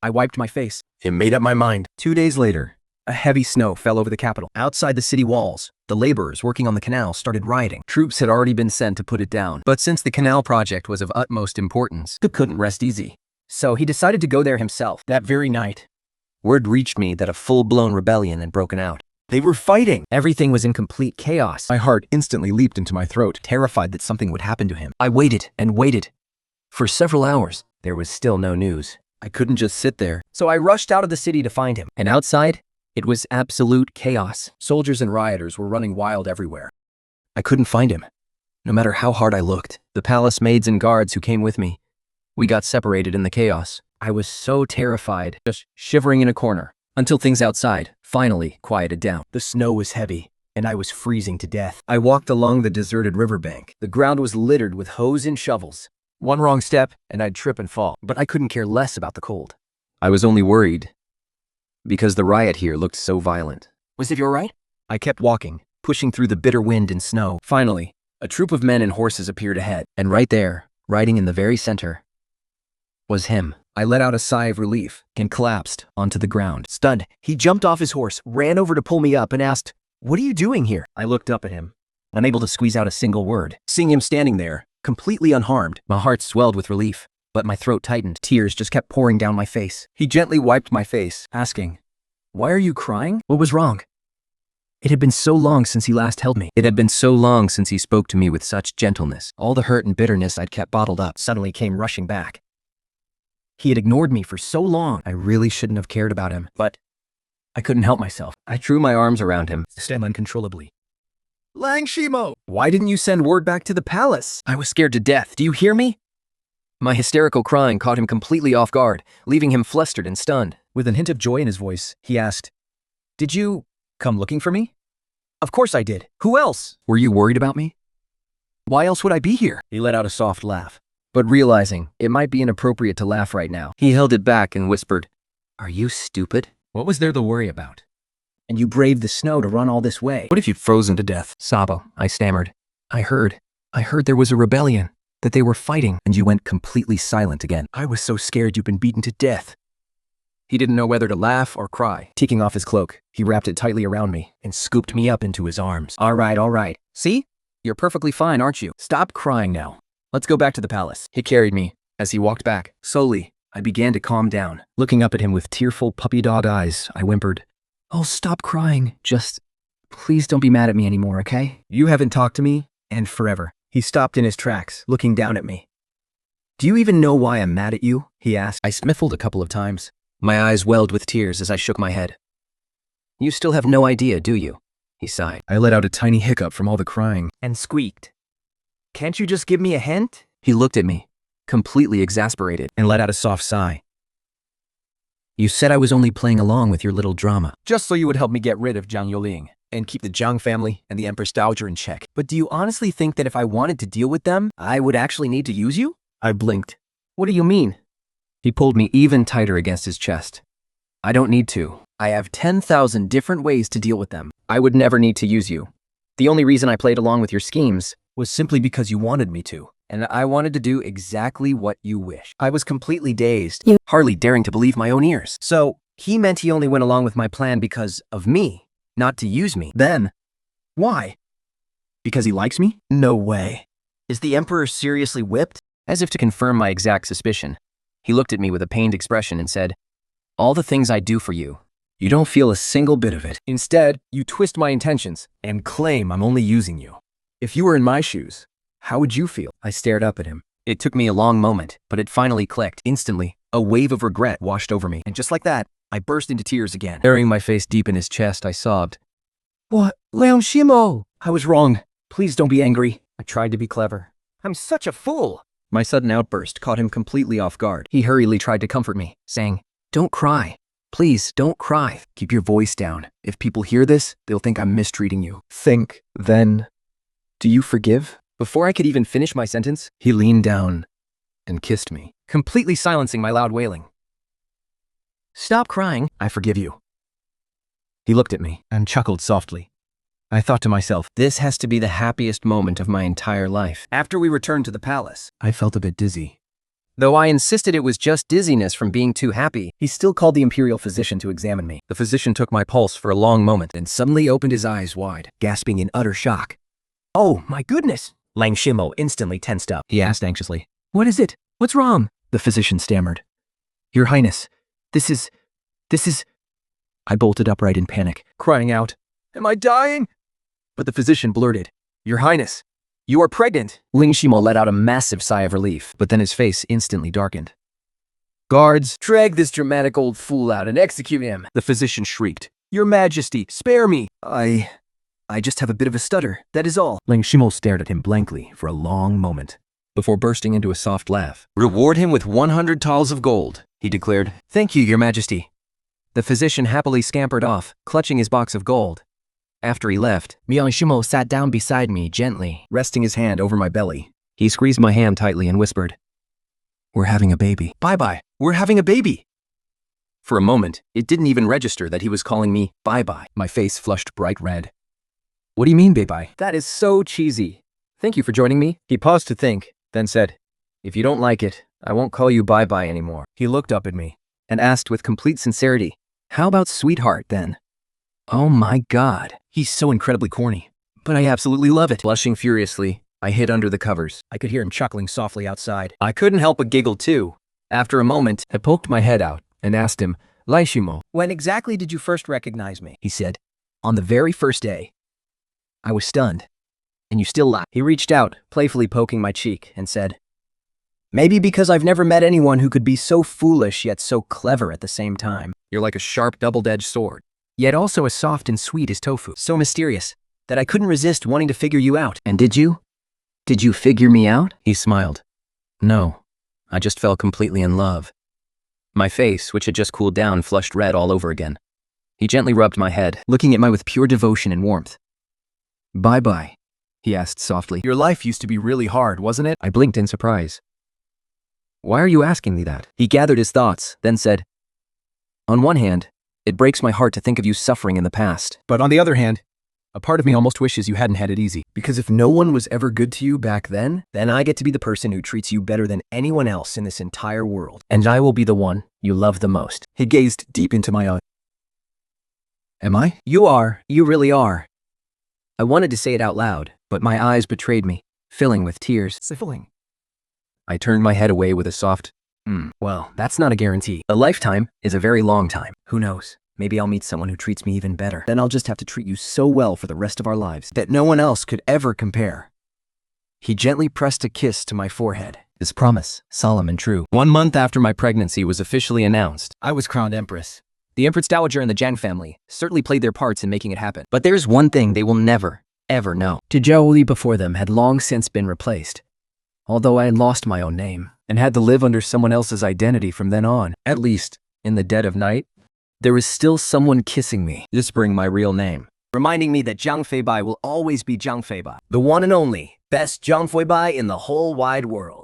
I wiped my face and made up my mind. 2 days later, a heavy snow fell over the capital. Outside the city walls, the laborers working on the canal started rioting. Troops had already been sent to put it down. But since the canal project was of utmost importance, he couldn't rest easy. So he decided to go there himself. That very night, word reached me that a full-blown rebellion had broken out. They were fighting. Everything was in complete chaos. My heart instantly leaped into my throat, terrified that something would happen to him. I waited and waited, For several hours, there was still no news. I couldn't just sit there, so I rushed out of the city to find him. And outside, it was absolute chaos. Soldiers and rioters were running wild everywhere. I couldn't find him. No matter how hard I looked, the palace maids and guards who came with me, we got separated in the chaos. I was so terrified, just shivering in a corner, until things outside finally quieted down. The snow was heavy, and I was freezing to death. I walked along the deserted riverbank. The ground was littered with hoes and shovels. One wrong step, and I'd trip and fall. But I couldn't care less about the cold. I was only worried because the riot here looked so violent. Was it all right? I kept walking, pushing through the bitter wind and snow. Finally, a troop of men and horses appeared ahead, and right there, riding in the very center, was him. I let out a sigh of relief and collapsed onto the ground. Stunned, he jumped off his horse, ran over to pull me up, and asked, "What are you doing here?" I looked up at him, unable to squeeze out a single word. Seeing him standing there, completely unharmed, my heart swelled with relief, but my throat tightened. Tears just kept pouring down my face. He gently wiped my face, asking, "Why are you crying? What was wrong?" It had been so long since he last held me. It had been so long since he spoke to me with such gentleness. All the hurt and bitterness I'd kept bottled up suddenly came rushing back. He had ignored me for so long. I really shouldn't have cared about him, but I couldn't help myself. I threw my arms around him, stem uncontrollably. Lang Shimo! Why didn't you send word back to the palace? I was scared to death. Do you hear me? My hysterical crying caught him completely off guard, leaving him flustered and stunned. With a hint of joy in his voice, he asked, "Did you come looking for me?" Of course I did. Who else? Were you worried about me? Why else would I be here? He let out a soft laugh, but realizing it might be inappropriate to laugh right now, he held it back and whispered, "Are you stupid? What was there to worry about? And you braved the snow to run all this way. What if you'd frozen to death?" "Sabo," I stammered. I heard there was a rebellion, that they were fighting," and you went completely silent again. I was so scared you'd been beaten to death. He didn't know whether to laugh or cry. Taking off his cloak, he wrapped it tightly around me and scooped me up into his arms. All right. See? You're perfectly fine, aren't you? Stop crying now. Let's go back to the palace. He carried me. As he walked back, slowly, I began to calm down. Looking up at him with tearful puppy dog eyes, I whimpered, "Oh, stop crying. Just, please don't be mad at me anymore, okay?" You haven't talked to me, and forever. He stopped in his tracks, looking down at me. "Do you even know why I'm mad at you?" he asked. I sniffled a couple of times. My eyes welled with tears as I shook my head. "You still have no idea, do you?" he sighed. I let out a tiny hiccup from all the crying. And squeaked. "Can't you just give me a hint?" He looked at me, completely exasperated, and let out a soft sigh. "You said I was only playing along with your little drama." Just so you would help me get rid of Zhang Yuling and keep the Zhang family and the Empress Dowager in check. "But do you honestly think that if I wanted to deal with them, I would actually need to use you?" I blinked. "What do you mean?" He pulled me even tighter against his chest. "I don't need to. I have 10,000 different ways to deal with them. I would never need to use you. The only reason I played along with your schemes Was simply because you wanted me to. and I wanted to do exactly what you wish." I was completely dazed, hardly daring to believe my own ears. So, he meant he only went along with my plan because of me, not to use me. Then, why? Because he likes me? No way. Is the Emperor seriously whipped? As if to confirm my exact suspicion, he looked at me with a pained expression and said, "All the things I do for you, you don't feel a single bit of it. Instead, you twist my intentions and claim I'm only using you. If you were in my shoes, how would you feel?" I stared up at him. It took me a long moment, but it finally clicked. Instantly, a wave of regret washed over me, and just like that, I burst into tears again. Burying my face deep in his chest, I sobbed. "What? Leon Shimo! I was wrong. Please don't be angry." I tried to be clever. "I'm such a fool." My sudden outburst caught him completely off guard. He hurriedly tried to comfort me, saying, "Don't cry. Please, don't cry. Keep your voice down. If people hear this, they'll think I'm mistreating you." Think, then. Do you forgive? Before I could even finish my sentence, he leaned down and kissed me, completely silencing my loud wailing. "Stop crying. I forgive you." He looked at me and chuckled softly. I thought to myself, this has to be the happiest moment of my entire life. After we returned to the palace, I felt a bit dizzy. Though I insisted it was just dizziness from being too happy, he still called the imperial physician to examine me. The physician took my pulse for a long moment, then suddenly opened his eyes wide, gasping in utter shock. "Oh, my goodness!" Lang Shimo instantly tensed up. He asked anxiously, "What is it? What's wrong?" The physician stammered. "Your Highness, this is... I bolted upright in panic, crying out, "Am I dying?" But the physician blurted, "Your Highness, You are pregnant! Ling Shimo let out a massive sigh of relief, but then his face instantly darkened. Guards, drag this dramatic old fool out and execute him, the physician shrieked. Your Majesty, spare me! I just have a bit of a stutter, that is all. Ling Shimo stared at him blankly for a long moment, before bursting into a soft laugh. Reward him with 100 tals of gold, he declared. Thank you, Your Majesty. The physician happily scampered off, clutching his box of gold. After he left, Ling Shimo sat down beside me gently, resting his hand over my belly. He squeezed my hand tightly and whispered, We're having a baby. Bye-bye. We're having a baby. For a moment, it didn't even register that he was calling me bye-bye. My face flushed bright red. What do you mean, bye-bye? That is so cheesy. Thank you for joining me. He paused to think, then said, If you don't like it, I won't call you bye-bye anymore. He looked up at me and asked with complete sincerity, How about sweetheart, then? Oh my God, he's so incredibly corny. But I absolutely love it. Blushing furiously, I hid under the covers. I could hear him chuckling softly outside. I couldn't help but giggle too. After a moment, I poked my head out and asked him, Lai Shimo, when exactly did you first recognize me? He said, On the very first day. I was stunned. And you still lie. He reached out, playfully poking my cheek, and said, Maybe because I've never met anyone who could be so foolish yet so clever at the same time. You're like a sharp double-edged sword, yet also as soft and sweet as tofu. So mysterious that I couldn't resist wanting to figure you out. And did you? Did you figure me out? He smiled. No. I just fell completely in love. My face, which had just cooled down, flushed red all over again. He gently rubbed my head, looking at me with pure devotion and warmth. Bye-bye, he asked softly. Your life used to be really hard, wasn't it? I blinked in surprise. Why are you asking me that? He gathered his thoughts, then said, On one hand, it breaks my heart to think of you suffering in the past. But on the other hand, a part of me almost wishes you hadn't had it easy. Because if no one was ever good to you back then I get to be the person who treats you better than anyone else in this entire world. And I will be the one you love the most. He gazed deep into my eyes. Am I? You are. You really are. I wanted to say it out loud, but my eyes betrayed me, filling with tears. Filling. I turned my head away with a soft, Well, that's not a guarantee. A lifetime is a very long time. Who knows? Maybe I'll meet someone who treats me even better. Then I'll just have to treat you so well for the rest of our lives that no one else could ever compare. He gently pressed a kiss to my forehead, his promise solemn and true. 1 month after my pregnancy was officially announced, I was crowned Empress. The Empress Dowager and the Jiang family certainly played their parts in making it happen. But there's one thing they will never, ever know. Zhao before them had long since been replaced. Although I had lost my own name and had to live under someone else's identity from then on, at least in the dead of night, there was still someone kissing me, whispering my real name, reminding me that Zhang Feibai will always be Zhang Feibai, the one and only best Zhang Feibai in the whole wide world.